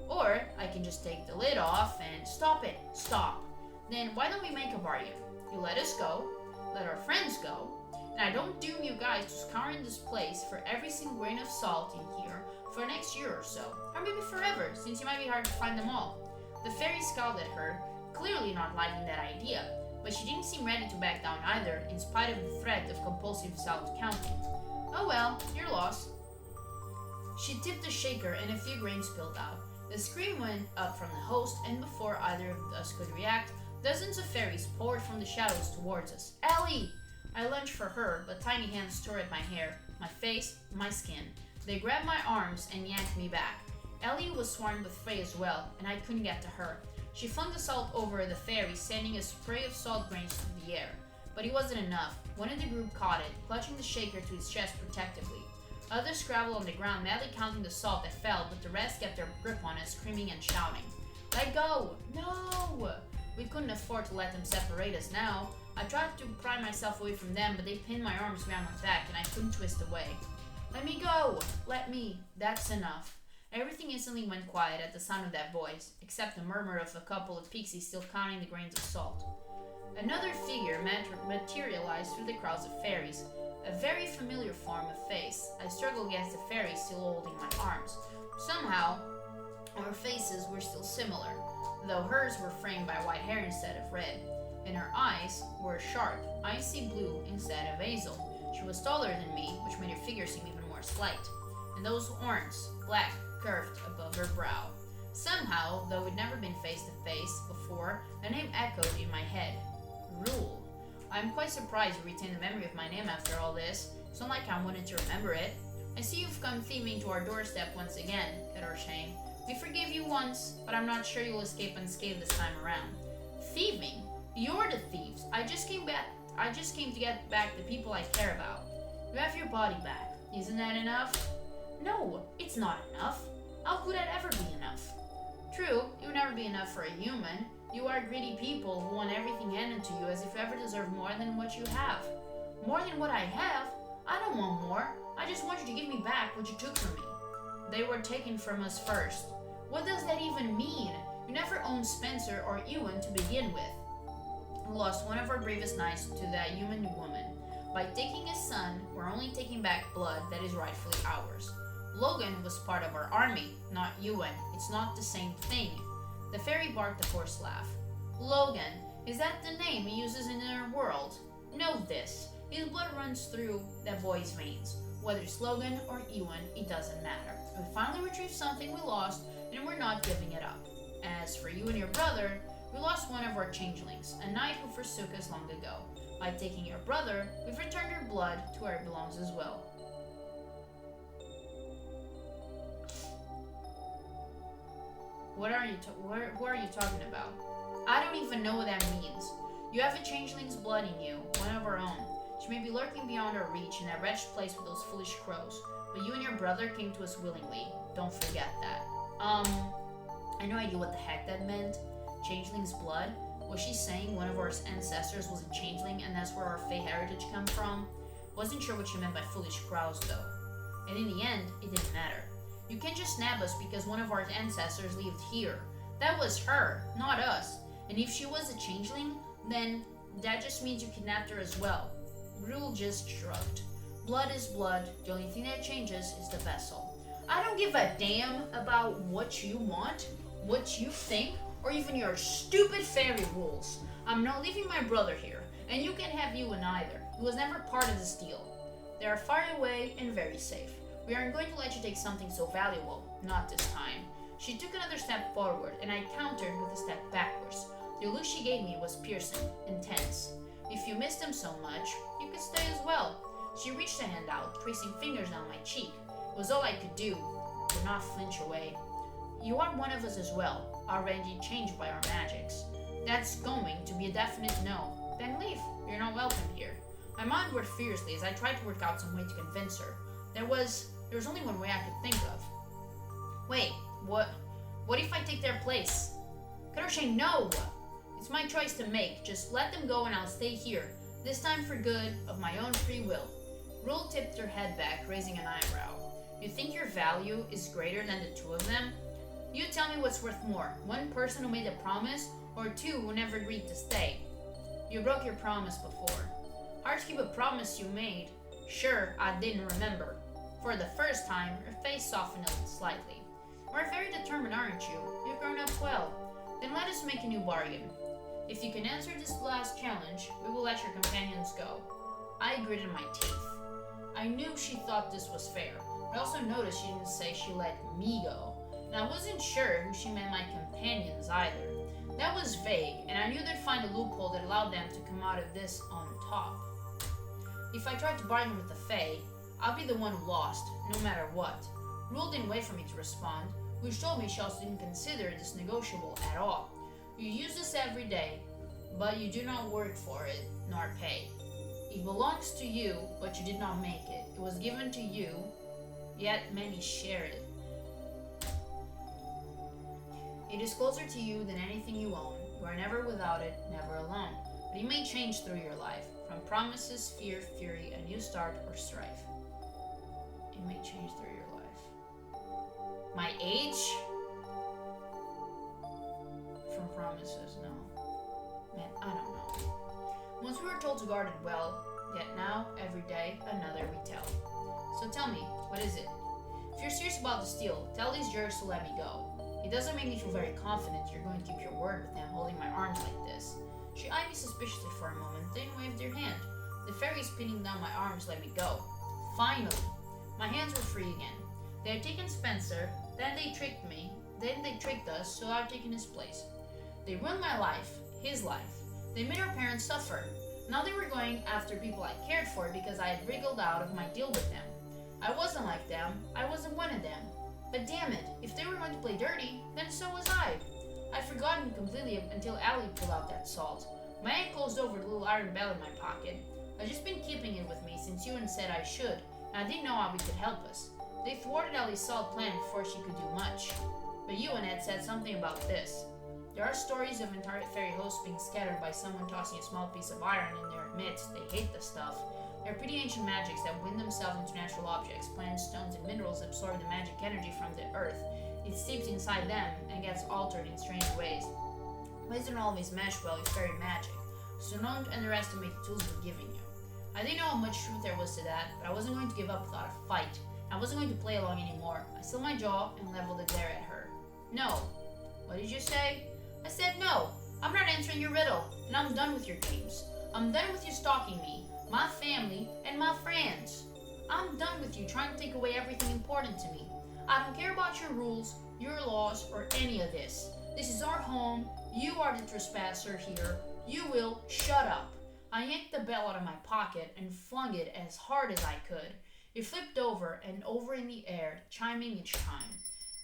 Or I can just take the lid off and stop it. Stop. Then why don't we make a bargain? You let us go, let our friends go, and I don't doom you guys to scouring this place for every single grain of salt in here for the next year or so. Or maybe forever, since it might be hard to find them all. The fairy scowled at her, clearly not liking that idea, but she didn't seem ready to back down either, in spite of the threat of compulsive salt counting. Oh well, your loss. She tipped the shaker and a few grains spilled out. The scream went up from the host, and before either of us could react, dozens of fairies poured from the shadows towards us. Ellie! I lunged for her, but tiny hands tore at my hair, my face, my skin. They grabbed my arms and yanked me back. Ellie was swarmed with fey as well, and I couldn't get to her. She flung the salt over the fairy, sending a spray of salt grains through the air. But it wasn't enough. One of the group caught it, clutching the shaker to its chest protectively. Others scrabbled on the ground, madly counting the salt that fell, but the rest kept their grip on us, screaming and shouting. Let go! No! We couldn't afford to let them separate us now. I tried to pry myself away from them, but they pinned my arms around my back, and I couldn't twist away. Let me go! Let me! That's enough. Everything instantly went quiet at the sound of that voice, except the murmur of a couple of pixies still counting the grains of salt. Another figure materialized through the crowds of fairies, a very familiar form of face. I struggled against the fairy still holding my arms. Somehow, our faces were still similar, though hers were framed by white hair instead of red, and her eyes were sharp, icy blue instead of hazel. She was taller than me, which made her figure seem even more slight. And those horns, black, curved above her brow. Somehow, though we'd never been face to face before, the name echoed in my head. Rule. I'm quite surprised you retained the memory of my name after all this. It's not like I wanted to remember it. I see you've come thieving to our doorstep once again, Cata. We forgave you once, but I'm not sure you'll escape unscathed this time around. Thieving? You're the thieves. I just came to get back the people I care about. You have your body back. Isn't that enough? No, it's not enough. How could that ever be enough? True, it would never be enough for a human. You are greedy people who want everything handed to you as if you ever deserve more than what you have. More than what I have? I don't want more. I just want you to give me back what you took from me. They were taken from us first. What does that even mean? You never owned Spencer or Ewan to begin with. We lost one of our bravest knights to that human woman. By taking his son, we're only taking back blood that is rightfully ours. Logan was part of our army, not Ewan. It's not the same thing. The fairy barked a hoarse laugh. Logan, is that the name he uses in their world? Know this. His blood runs through that boy's veins. Whether it's Logan or Ewan, it doesn't matter. We finally retrieved something we lost, and we're not giving it up. As for you and your brother, we lost one of our changelings, a knight who forsook us long ago. By taking your brother, we've returned your blood to where it belongs as well. Who are you talking about? I don't even know what that means. You have a changeling's blood in you, one of our own. She may be lurking beyond our reach in that wretched place with those foolish crows, but you and your brother came to us willingly. Don't forget that. I had no idea what the heck that meant. Changeling's blood? Was she saying one of our ancestors was a changeling and that's where our Fey heritage comes from? Wasn't sure what she meant by foolish crows though. And in the end, it didn't matter. You can't just nab us because one of our ancestors lived here. That was her, not us. And if she was a changeling, then that just means you kidnapped her as well. Gruel just shrugged. Blood is blood. The only thing that changes is the vessel. I don't give a damn about what you want, what you think, or even your stupid fairy rules. I'm not leaving my brother here, and you can't have Ewan either. He was never part of this deal. They are far away and very safe. We aren't going to let you take something so valuable. Not this time. She took another step forward, and I countered with a step backwards. The look she gave me was piercing, intense. If you missed him so much, you could stay as well. She reached a hand out, tracing fingers down my cheek. It was all I could do. Could not flinch away. You are one of us as well, already changed by our magics. That's going to be a definite no. Then leave. You're not welcome here. My mind worked fiercely as I tried to work out some way to convince her. There was only one way I could think of. Wait, what if I take their place? Cata, no! It's my choice to make. Just let them go and I'll stay here. This time for good, of my own free will. Rule tipped her head back, raising an eyebrow. You think your value is greater than the two of them? You tell me what's worth more, one person who made a promise, or two who never agreed to stay. You broke your promise before. Hard to keep a promise you made. Sure, I didn't remember. For the first time, her face softened slightly. We're very determined, aren't you? You've grown up well. Then let us make a new bargain. If you can answer this last challenge, we will let your companions go. I gritted my teeth. I knew she thought this was fair, but I also noticed she didn't say she let me go. And I wasn't sure who she meant my companions either. That was vague, and I knew they'd find a loophole that allowed them to come out of this on top. If I tried to bargain with the Fae, I'd be the one who lost, no matter what. Rule didn't wait for me to respond, which told me she also didn't consider this negotiable at all. You use this every day, but you do not work for it, nor pay. It belongs to you, but you did not make it. It was given to you, yet many share it. It is closer to you than anything you own. You are never without it, never alone. But it may change through your life, from promises, fear, fury, a new start, or strife. It may change through your life. My age? From promises, no. Man, I don't know. Once we were told to guard it well, yet now, every day, another we tell. So tell me, what is it? If you're serious about the steal, tell these jerks to let me go. It doesn't make me feel very confident you're going to keep your word with them holding my arms like this. She eyed me suspiciously for a moment, then waved her hand. The fairies pinning down my arms let me go. Finally! My hands were free again. They had taken Spencer, Then they tricked me. Then they tricked us, so I've taken his place. They ruined my life, his life. They made our parents suffer. Now they were going after people I cared for because I had wriggled out of my deal with them. I wasn't like them. I wasn't one of them. But damn it, if they were going to play dirty, then so was I. I'd forgotten completely until Allie pulled out that salt. My hand closed over the little iron bell in my pocket. I've just been keeping it with me since Ewan said I should, and I didn't know how we could help us. They thwarted Allie's salt plan before she could do much. But Ewan had said something about this. There are stories of entire fairy hosts being scattered by someone tossing a small piece of iron in their midst. They hate the stuff. They're pretty ancient magics that wind themselves into natural objects. Plants, stones, and minerals absorb the magic energy from the earth. It seeps inside them and gets altered in strange ways. Ways don't always mesh well with fairy magic, so don't underestimate the tools we're giving you. I didn't know how much truth there was to that, but I wasn't going to give up without a fight. I wasn't going to play along anymore. I sealed my jaw and leveled a glare at her. No. What did you say? I said no. I'm not answering your riddle, and I'm done with your games. I'm done with you stalking me, my family, and my friends. I'm done with you trying to take away everything important to me. I don't care about your rules, your laws, or any of this. This is our home. You are the trespasser here. You will shut up. I yanked the bell out of my pocket and flung it as hard as I could. It flipped over and over in the air, chiming each time.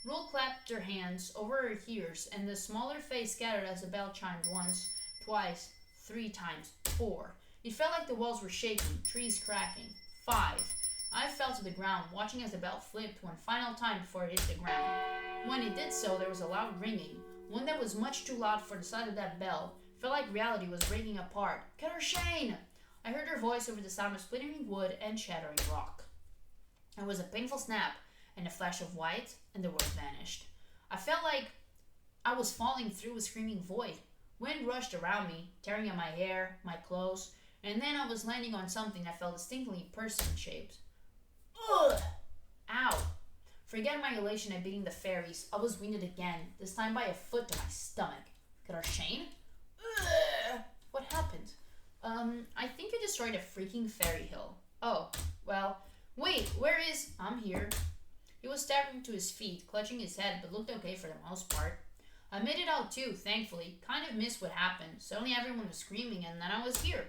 Rule clapped her hands over her ears, and the smaller face scattered as the bell chimed once, twice, 3 times, 4. It felt like the walls were shaking, trees cracking. 5. I fell to the ground, watching as the bell flipped one final time before it hit the ground. When it did so, there was a loud ringing, one that was much too loud for the size of that bell. It felt like reality was breaking apart. Cata Shane! I heard her voice over the sound of splintering wood and shattering rock. There was a painful snap, and a flash of white, and the world vanished. I felt like I was falling through a screaming void. Wind rushed around me, tearing at my hair, my clothes, and then I was landing on something that felt distinctly person-shaped. Ugh! Ow! Forgetting my elation at beating the fairies, I was winded again, this time by a foot to my stomach. Cata Shane? Ugh! What happened? I think you destroyed a freaking fairy hill. Oh, well, wait, where is... I'm here. He was staggering to his feet, clutching his head, but looked okay for the most part. I made it out too, thankfully. Kind of missed what happened. Suddenly everyone was screaming, and then I was here.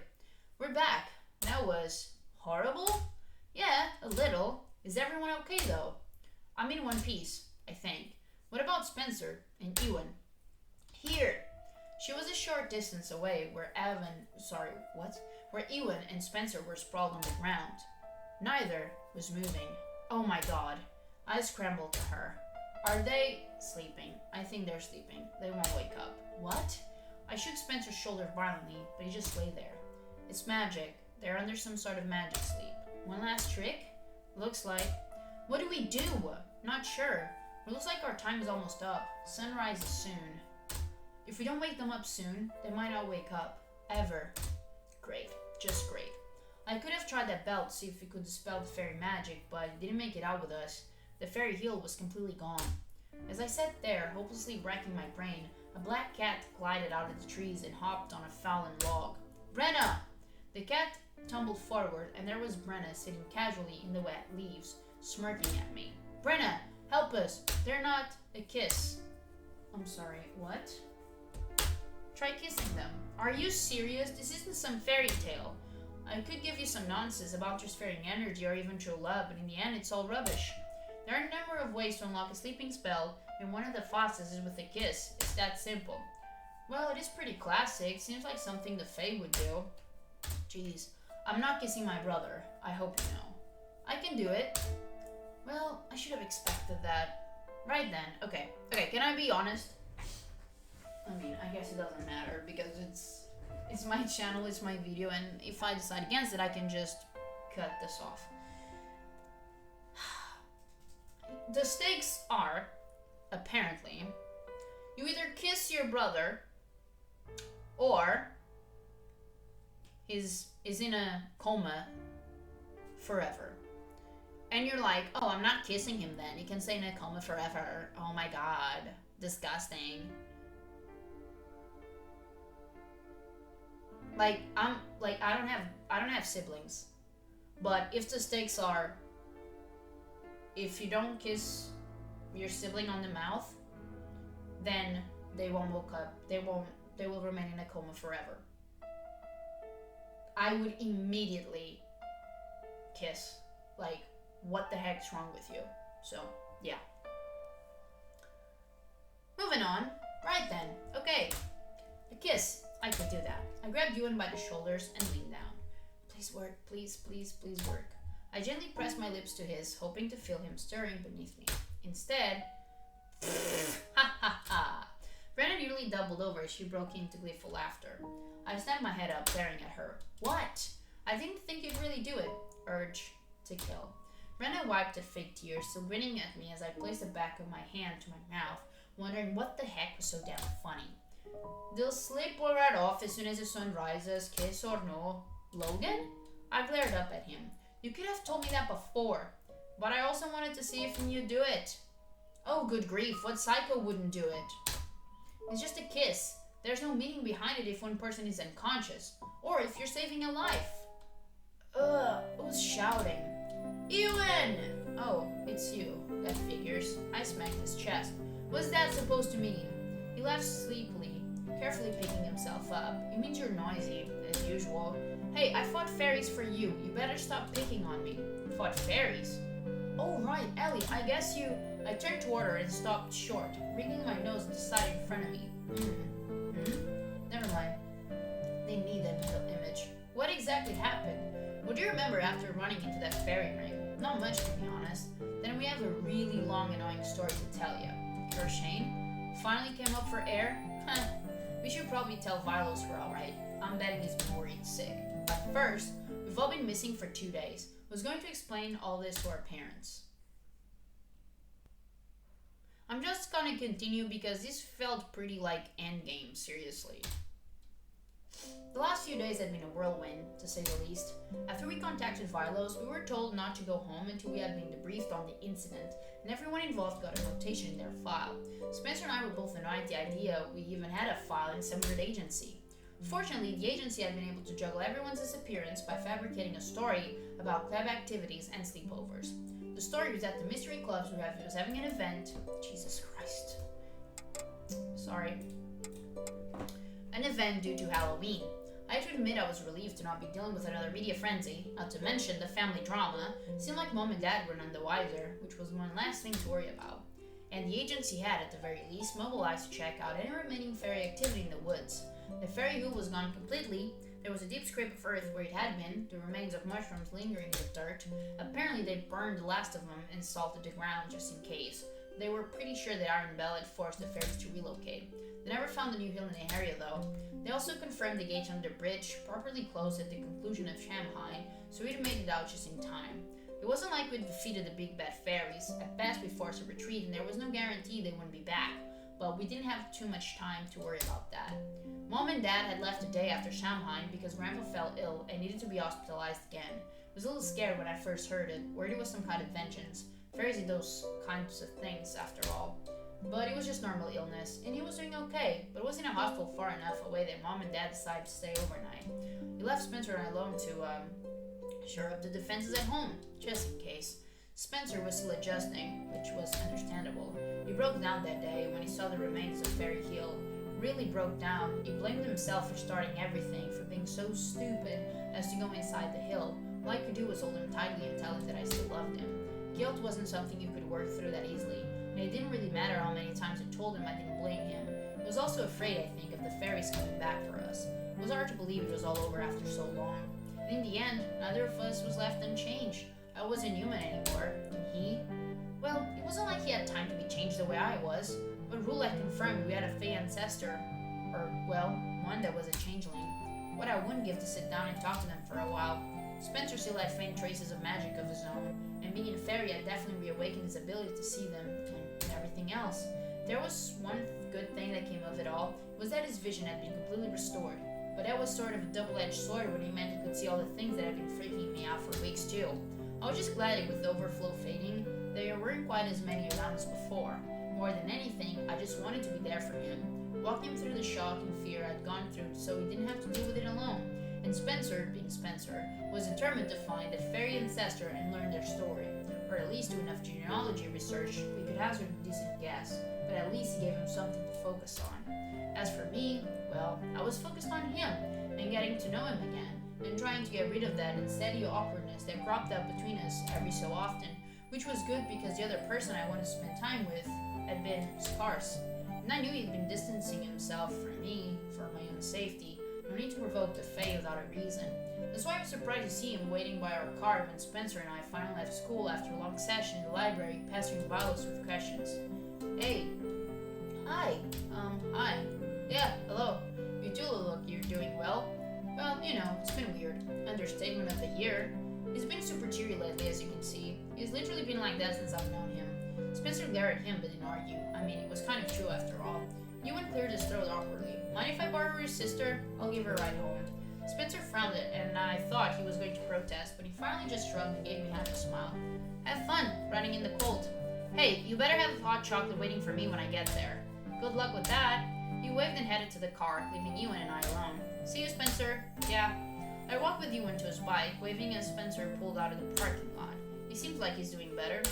We're back. That was... horrible? Yeah, a little. Is everyone okay, though? I'm in one piece, I think. What about Spencer and Ewan? Here. She was a short distance away, where Ewan and Spencer were sprawled on the ground. Neither was moving. Oh my god. I scrambled to her. Are they sleeping? I think they're sleeping. They won't wake up. What? I shook Spencer's shoulder violently, but he just lay there. It's magic. They're under some sort of magic sleep. One last trick? Looks like. What do we do? Not sure. It looks like our time is almost up. Sunrise is soon. If we don't wake them up soon, they might not wake up. Ever. Great. Just great. I could have tried that bell to see if it could dispel the fairy magic, but it didn't make it out with us. The fairy hill was completely gone. As I sat there, hopelessly racking my brain, a black cat glided out of the trees and hopped on a fallen log. Brenna! The cat tumbled forward, and there was Brenna sitting casually in the wet leaves, smirking at me. Brenna, help us! They're not... A kiss. I'm sorry, what? Try kissing them. Are you serious? This isn't some fairy tale. I could give you some nonsense about transferring energy or even true love, but in the end it's all rubbish. There are a number of ways to unlock a sleeping spell, and one of the fastest is with a kiss. It's that simple. Well, it is pretty classic. Seems like something the Fae would do. Jeez, I'm not kissing my brother. I hope you know. I can do it. Well, I should have expected that. Right then. Okay, can I be honest? I mean, I guess it doesn't matter because it's my channel, it's my video, and if I decide against it, I can just cut this off. The stakes are, apparently, you either kiss your brother or is in a coma forever. And you're like, oh, I'm not kissing him then. You can stay in a coma forever. Oh my god. Disgusting. I don't have siblings. But if the stakes are, if you don't kiss your sibling on the mouth, then they won't wake up. They will remain in a coma forever. I would immediately kiss. Like, what the heck's wrong with you? So, yeah. Moving on. Right then. Okay. A kiss. I could do that. I grabbed Ewan by the shoulders and leaned down. Please work. Please, please, please work. I gently pressed my lips to his, hoping to feel him stirring beneath me. Instead, ha ha ha. Brenna nearly doubled over as she broke into gleeful laughter. I snapped my head up, staring at her. What? I didn't think you'd really do it. Urge to kill. Brenna wiped the fake tears, still grinning at me as I placed the back of my hand to my mouth, wondering what the heck was so damn funny. They'll sleep right off as soon as the sun rises, kiss or no. Logan? I glared up at him. You could have told me that before, but I also wanted to see if you'd do it. Oh, good grief, what psycho wouldn't do it? It's just a kiss. There's no meaning behind it if one person is unconscious, or if you're saving a life. Who's shouting? Ewan! Oh, it's you. That figures. I smacked his chest. What's that supposed to mean? He laughed sleepily, carefully picking himself up. It means you're noisy, as usual. Hey, I fought fairies for you. You better stop picking on me. Fought fairies? Oh, right, Ellie, I guess you... I turned toward her and stopped short, wrinkling my nose at the side in front of me. Never mind. They need that mental image. What exactly happened? What do you remember after running into that fairy ring? Not much, to be honest. Then we have a really long, annoying story to tell you. Shane finally came up for air? We should probably tell Vilos we're alright. I'm betting he's been worried sick. But first, we've all been missing for 2 days. I was going to explain all this to our parents. I'm just gonna continue because this felt pretty like endgame, seriously. The last few days had been a whirlwind, to say the least. After we contacted Vilos, we were told not to go home until we had been debriefed on the incident, and everyone involved got a notation in their file. Spencer and I were both annoyed at the idea we even had a file in some weird agency. Fortunately, the agency had been able to juggle everyone's disappearance by fabricating a story about club activities and sleepovers. The story was that the mystery clubs was having an event. Jesus Christ. Sorry. An event due to Halloween. I have to admit I was relieved to not be dealing with another media frenzy, not to mention the family drama. Seemed like Mom and Dad were none the wiser, which was one last thing to worry about. And the agency had, at the very least, mobilized to check out any remaining fairy activity in the woods. The fairy who was gone completely. There was a deep scrape of earth where it had been, the remains of mushrooms lingering in the dirt. Apparently they burned the last of them and salted the ground just in case. They were pretty sure that Iron Bell had forced the fairies to relocate. They never found a new hill in the area though. They also confirmed the gates on the bridge properly closed at the conclusion of Shamhai, so we'd made it out just in time. It wasn't like we'd defeated the big bad fairies. At best we forced a retreat and there was no guarantee they wouldn't be back, but we didn't have too much time to worry about that. Mom and Dad had left a day after Shamhai because Grandpa fell ill and needed to be hospitalized again. I was a little scared when I first heard it, worried it was some kind of vengeance. Fairies did those kinds of things after all. But it was just normal illness, and he was doing okay, but was in a hospital far enough away that Mom and Dad decided to stay overnight. We left Spencer and I alone to shore up the defenses at home, just in case. Spencer was still adjusting, which was understandable. He broke down that day when he saw the remains of Fairy Hill. Really broke down. He blamed himself for starting everything, for being so stupid as to go inside the hill. All I could do was hold him tightly and tell him that I still loved him. Guilt wasn't something you could work through that easily, and it didn't really matter how many times I told him I didn't blame him. He was also afraid, I think, of the fairies coming back for us. It was hard to believe it was all over after so long. And in the end, neither of us was left unchanged. I wasn't human anymore, and he... Well, it wasn't like he had time to be changed the way I was, but Rule had confirmed we had a Fey ancestor. Or, well, one that was a changeling. What I wouldn't give to sit down and talk to them for a while. Spencer still had faint traces of magic of his own, and being a fairy had definitely reawakened his ability to see them, and everything else. There was one good thing that came of it all, was that his vision had been completely restored. But that was sort of a double-edged sword when he meant he could see all the things that had been freaking me out for weeks too. I was just glad that with the overflow fading, there weren't quite as many around as before. More than anything, I just wanted to be there for him. Walk him through the shock and fear I'd gone through so he didn't have to deal with it alone. And Spencer, being Spencer, was determined to find that fairy ancestor and learn their story. Or or at least do enough genealogy research, we could hazard a decent guess, but at least he gave him something to focus on. As for me, well, I was focused on him and getting to know him again, and trying to get rid of that unsteady awkwardness that cropped up between us every so often, which was good because the other person I wanted to spend time with had been sparse. And I knew he'd been distancing himself from me for my own safety. No need to provoke the Fae without a reason. That's why I was surprised to see him waiting by our car when Spencer and I finally left school after a long session in the library, pestering Violet with questions. Hey. Hi. Hi. Yeah, hello. You do look like you're doing well. Well, it's been weird. Understatement of the year. He's been super cheery lately, as you can see. He's literally been like that since I've known him. Spencer glared at him but didn't argue. I mean, it was kind of true after all. Ewan cleared his throat awkwardly. Mind if I borrow your sister? I'll give her a ride home. Spencer frowned it, and I thought he was going to protest, but he finally just shrugged and gave me half a smile. Have fun, running in the cold. Hey, you better have hot chocolate waiting for me when I get there. Good luck with that. He waved and headed to the car, leaving Ewan and I alone. See you, Spencer. Yeah. I walked with Ewan to his bike, waving as Spencer pulled out of the parking lot. He seems like he's doing better.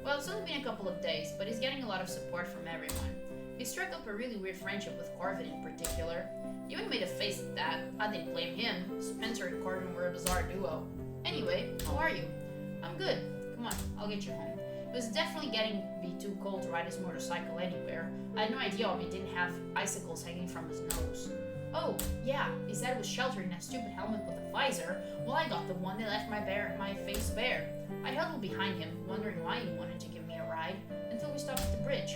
Well, it's only been a couple of days, but he's getting a lot of support from everyone. He struck up a really weird friendship with Corvin in particular. Ewan made a face at that. I didn't blame him. Spencer and Corvin were a bizarre duo. Anyway, how are you? I'm good. Come on, I'll get you home. It was definitely getting to be too cold to ride his motorcycle anywhere. I had no idea he didn't have icicles hanging from his nose. Oh, yeah, his head was sheltered in a stupid helmet with a visor, while I got the one that left my face bare. I huddled behind him, wondering why he wanted to give me a ride, until we stopped at the bridge.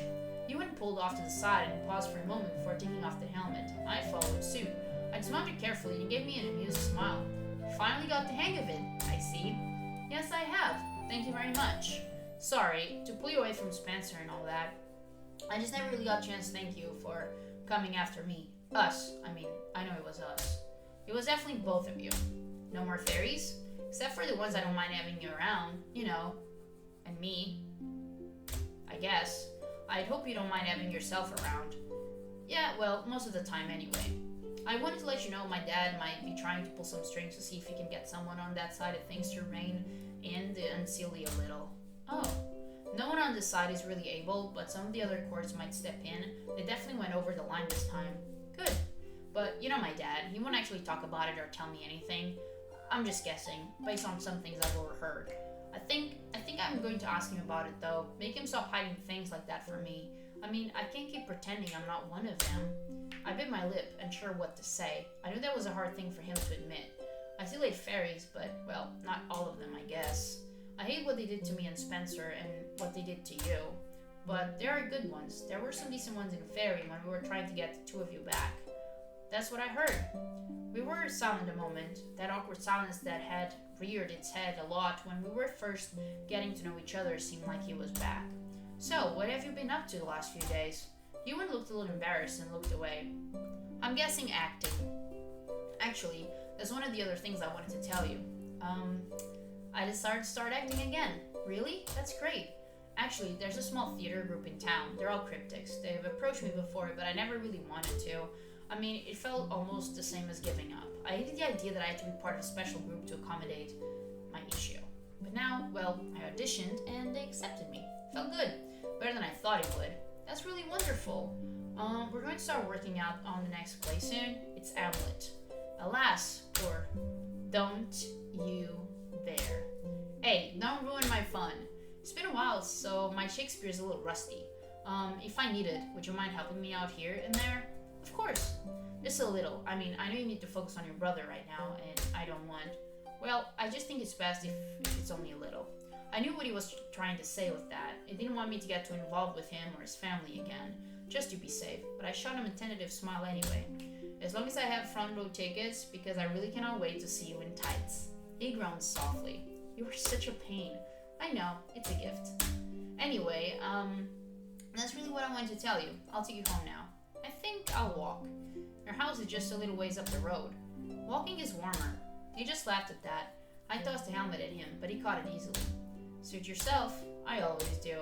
Ewan pulled off to the side and paused for a moment before taking off the helmet. I followed suit. I dismounted carefully and he gave me an amused smile. Finally got the hang of it, I see. Yes, I have. Thank you very much. Sorry, to pull you away from Spencer and all that. I just never really got a chance to thank you for coming after me. Us. I mean, I know it was us. It was definitely both of you. No more fairies? Except for the ones I don't mind having you around, and me. I guess. I'd hope you don't mind having yourself around. Yeah, well, most of the time anyway. I wanted to let you know my dad might be trying to pull some strings to see if he can get someone on that side of things to rein in the unseelie a little. Oh. No one on this side is really able, but some of the other courts might step in. They definitely went over the line this time. Good. But you know my dad, he won't actually talk about it or tell me anything. I'm just guessing, based on some things I've overheard. I think I'm going to ask him about it though. Make him stop hiding things like that from me. I mean, I can't keep pretending I'm not one of them. I bit my lip, unsure what to say. I knew that was a hard thing for him to admit. I still hate fairies, but, well, not all of them, I guess. I hate what they did to me and Spencer and what they did to you. But there are good ones. There were some decent ones in Fairy when we were trying to get the two of you back. That's what I heard. We were silent a moment, that awkward silence that had reared its head a lot when we were first getting to know each other seemed like he was back. So, what have you been up to the last few days? Ewan looked a little embarrassed and looked away. I'm guessing acting. Actually, that's one of the other things I wanted to tell you. I decided to start acting again. Really? That's great. Actually, there's a small theater group in town. They're all cryptics. They've approached me before, but I never really wanted to. I mean, it felt almost the same as giving up. I hated the idea that I had to be part of a special group to accommodate my issue. But now, well, I auditioned and they accepted me. Felt good. Better than I thought it would. That's really wonderful. We're going to start working out on the next play soon. It's Hamlet. Alas, poor. Don't you dare. Hey, don't ruin my fun. It's been a while, so my Shakespeare is a little rusty. If I need it, would you mind helping me out here and there? Of course. Just a little. I mean, I know you need to focus on your brother right now, and I don't want... Well, I just think it's best if it's only a little. I knew what he was trying to say with that. He didn't want me to get too involved with him or his family again, just to be safe, but I shot him a tentative smile anyway. As long as I have front row tickets, because I really cannot wait to see you in tights. He groaned softly. You are such a pain. I know, it's a gift. Anyway, that's really what I wanted to tell you. I'll take you home now. I think I'll walk. Your house is just a little ways up the road. Walking is warmer. He just laughed at that. I tossed the helmet at him, but he caught it easily. Suit yourself. I always do.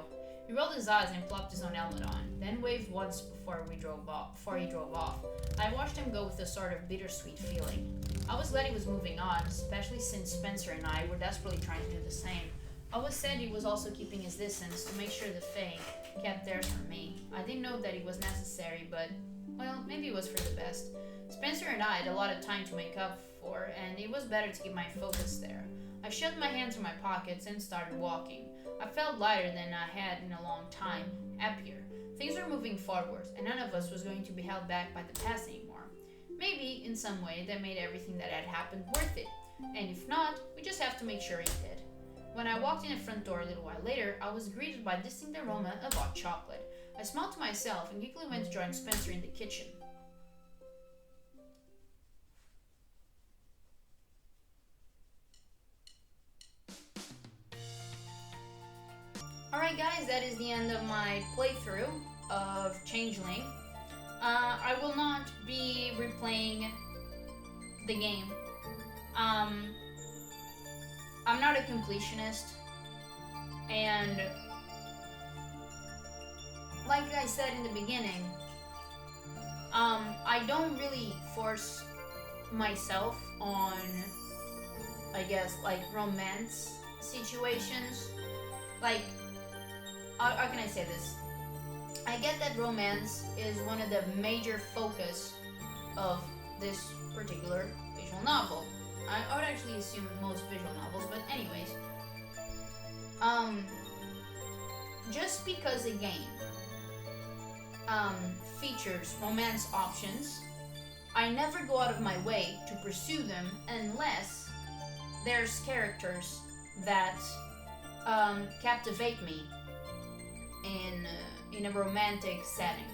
He rolled his eyes and plopped his own helmet on, then waved once before he drove off. I watched him go with a sort of bittersweet feeling. I was glad he was moving on, especially since Spencer and I were desperately trying to do the same. Always said he was also keeping his distance to make sure the Fae kept theirs from me. I didn't know that it was necessary, but, well, maybe it was for the best. Spencer and I had a lot of time to make up for, and it was better to keep my focus there. I shoved my hands in my pockets and started walking. I felt lighter than I had in a long time, happier. Things were moving forward, and none of us was going to be held back by the past anymore. Maybe, in some way, that made everything that had happened worth it. And if not, we just have to make sure it did. When I walked in the front door a little while later, I was greeted by a distinct aroma of hot chocolate. I smiled to myself and quickly went to join Spencer in the kitchen. Alright guys, that is the end of my playthrough of Changeling. I will not be replaying the game. I'm not a completionist, and like I said in the beginning, I don't really force myself on, I guess, like romance situations. Like, how can I say this? I get that romance is one of the major focus of this particular visual novel. I would actually assume most visual novels, but anyways. Just because a game features romance options, I never go out of my way to pursue them unless there's characters that captivate me in a romantic setting.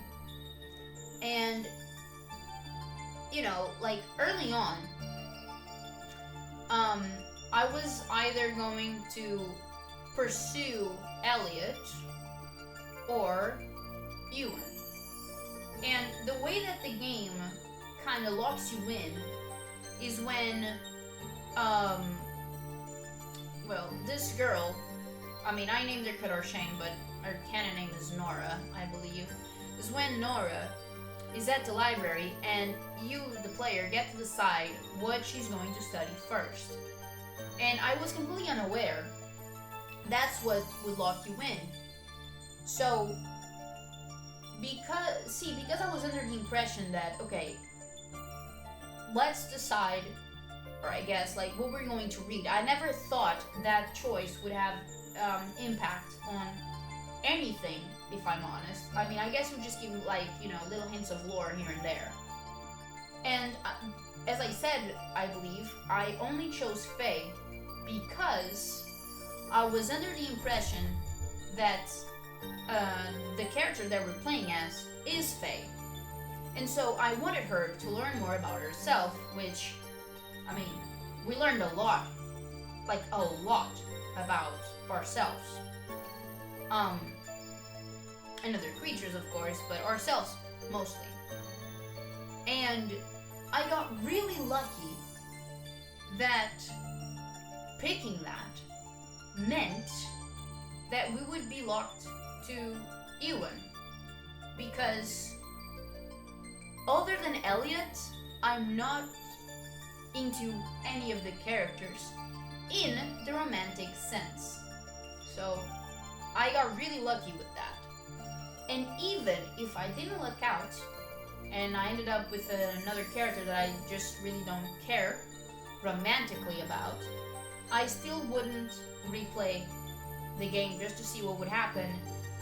And you know, like early on, I was either going to pursue Elliot or Ewan. And the way that the game kind of locks you in is when, well, this girl, I mean, I named her Cata, but her canon name is Nora, I believe, is when Nora is at the library and you, the player, get to decide what she's going to study first. And I was completely unaware that's what would lock you in. So, because I was under the impression that, okay, let's decide, or I guess, like, what we're going to read. I never thought that choice would have impact on anything, if I'm honest. I mean, I guess we just give, like, you know, little hints of lore here and there. And as I said, I believe, I only chose Faye because I was under the impression that the character that we're playing as is Faye. And so I wanted her to learn more about herself, which, I mean, we learned a lot, like a lot about ourselves. And other creatures, of course, but ourselves mostly. And I got really lucky that picking that meant that we would be locked to Ewan. Because other than Elliot, I'm not into any of the characters in the romantic sense. So I got really lucky with that. And even if I didn't luck out, and I ended up with another character that I just really don't care romantically about, I still wouldn't replay the game just to see what would happen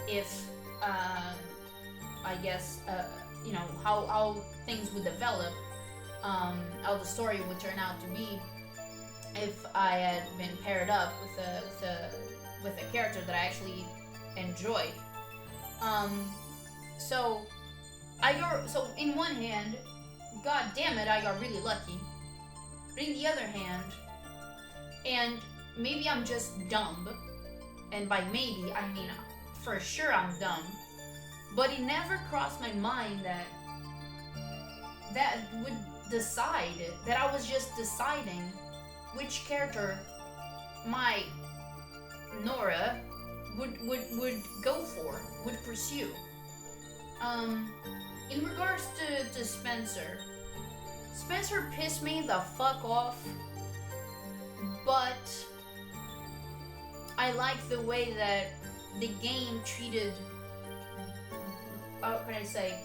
if, I guess, you know, how things would develop, how the story would turn out to be if I had been paired up with a character that I actually enjoyed. So in one hand, god damn it, I got really lucky. But in the other hand, and maybe I'm just dumb, and by maybe, I mean for sure I'm dumb, but it never crossed my mind that would decide, that I was just deciding which character my Nora would go for, would pursue. In regards to Spencer pissed me the fuck off, but I like the way that the game treated, how can I say,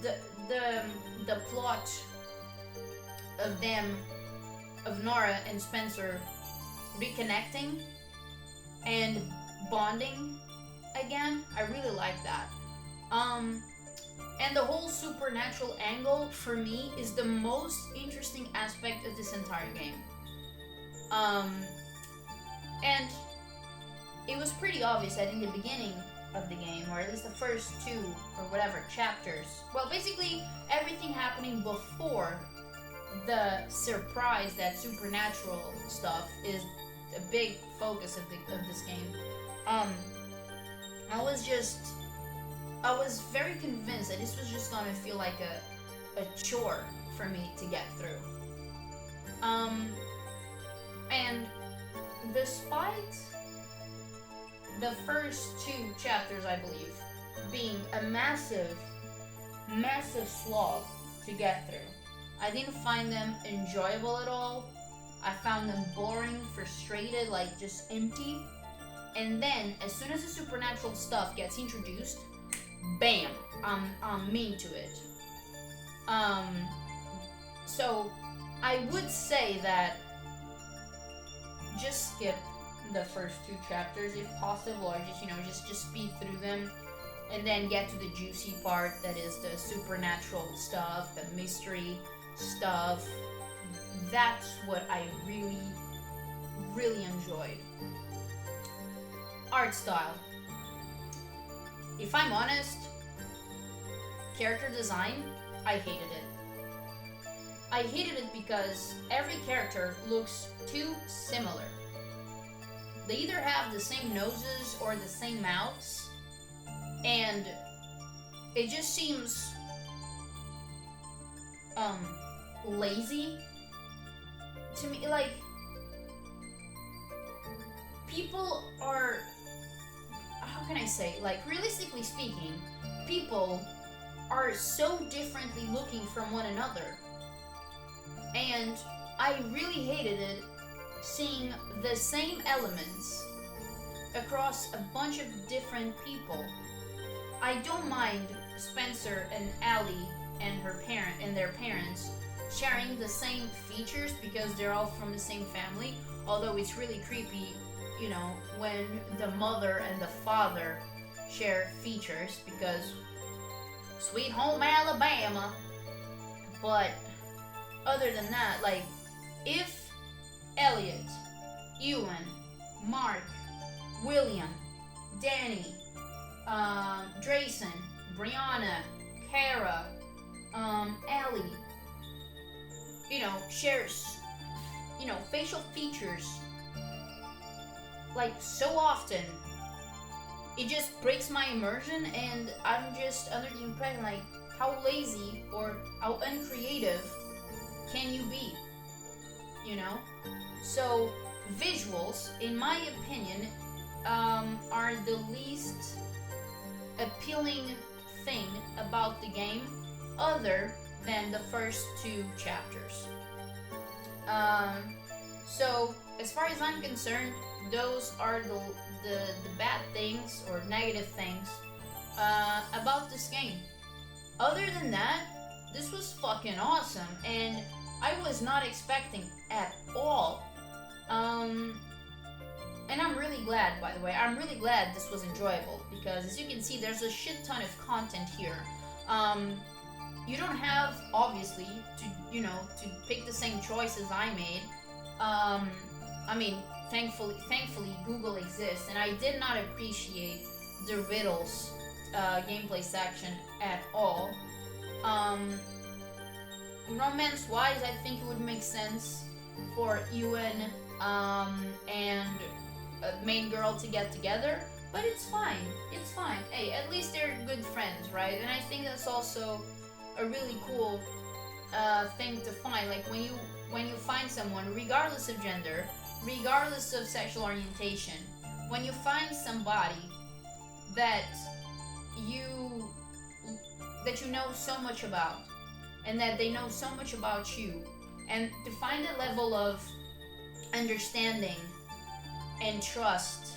the the the plot of them, of Nora and Spencer reconnecting and bonding again. I really like that. And the whole supernatural angle for me is the most interesting aspect of this entire game. And it was pretty obvious that in the beginning of the game, or at least the first two or whatever chapters, well, basically everything happening before the surprise that supernatural stuff is a big focus of this game. I was very convinced that this was just gonna feel like a chore for me to get through. And despite the first two chapters, I believe, being a massive slog to get through, I didn't find them enjoyable at all. I found them boring, frustrated, like just empty. And then, as soon as the supernatural stuff gets introduced, bam, I'm mean to it. So I would say that just skip the first two chapters if possible, or just speed through them, and then get to the juicy part that is the supernatural stuff, the mystery stuff. That's what I really, really enjoyed. Art style. If I'm honest, character design, I hated it. I hated it because every character looks too similar. They either have the same noses or the same mouths, and it just seems lazy to me. Like, people are, how can I say, like, realistically speaking, people are so differently looking from one another, and I really hated it seeing the same elements across a bunch of different people. I don't mind Spencer and Allie and their parents sharing the same features because they're all from the same family, although it's really creepy, when the mother and the father share features, because Sweet Home Alabama. But other than that, like, if Elliot, Ewan, Mark, William, Danny, Drayson, Brianna, Kara, Ellie, shares, facial features, like, so often, it just breaks my immersion, and I'm just under the impression, like, how lazy or how uncreative can you be? So visuals, in my opinion, are the least appealing thing about the game, other than the first two chapters. So as far as I'm concerned, those are the bad things or negative things about this game. Other than that, this was fucking awesome, and I was not expecting at all. And I'm really glad, by the way. I'm really glad this was enjoyable, because as you can see, there's a shit ton of content here. You don't have, obviously, to pick the same choices I made. I mean, thankfully, Google exists, and I did not appreciate the riddles gameplay section at all. Romance-wise, I think it would make sense for Ewan and a main girl to get together, but it's fine. It's fine. Hey, at least they're good friends, right? And I think that's also a really cool thing to find. Like, when you find someone, regardless of gender, regardless of sexual orientation, when you find somebody that you know so much about, and that they know so much about you, and to find a level of understanding and trust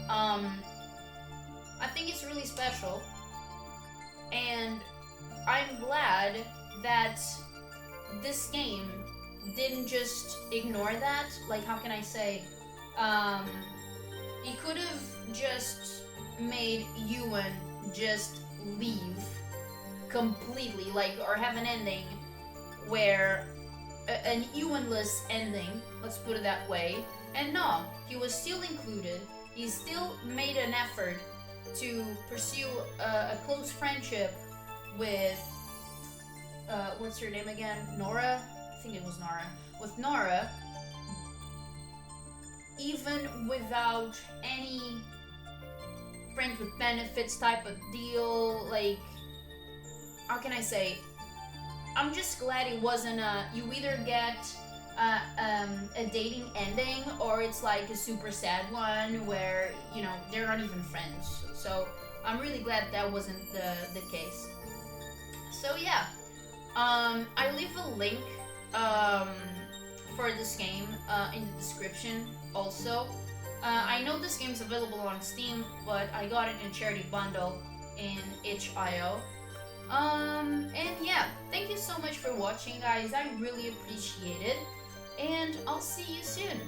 I think it's really special, and I'm glad that this game didn't just ignore that. Like, how can I say? He could have just made Ewan just leave completely, like, or have an ending where an Ewanless ending, let's put it that way. And no, he was still included. He still made an effort to pursue a close friendship with what's her name again? Nora? I think it was Nora. With Nora, even without any friends with benefits type of deal. Like, how can I say? I'm just glad it wasn't you either get a dating ending or it's like a super sad one where, you know, they're not even friends. So I'm really glad that wasn't the case. So yeah, I leave a link for this game in the description also. I know this game's available on Steam, but I got it in charity bundle in itch.io. And yeah, thank you so much for watching, guys. I really appreciate it, and I'll see you soon.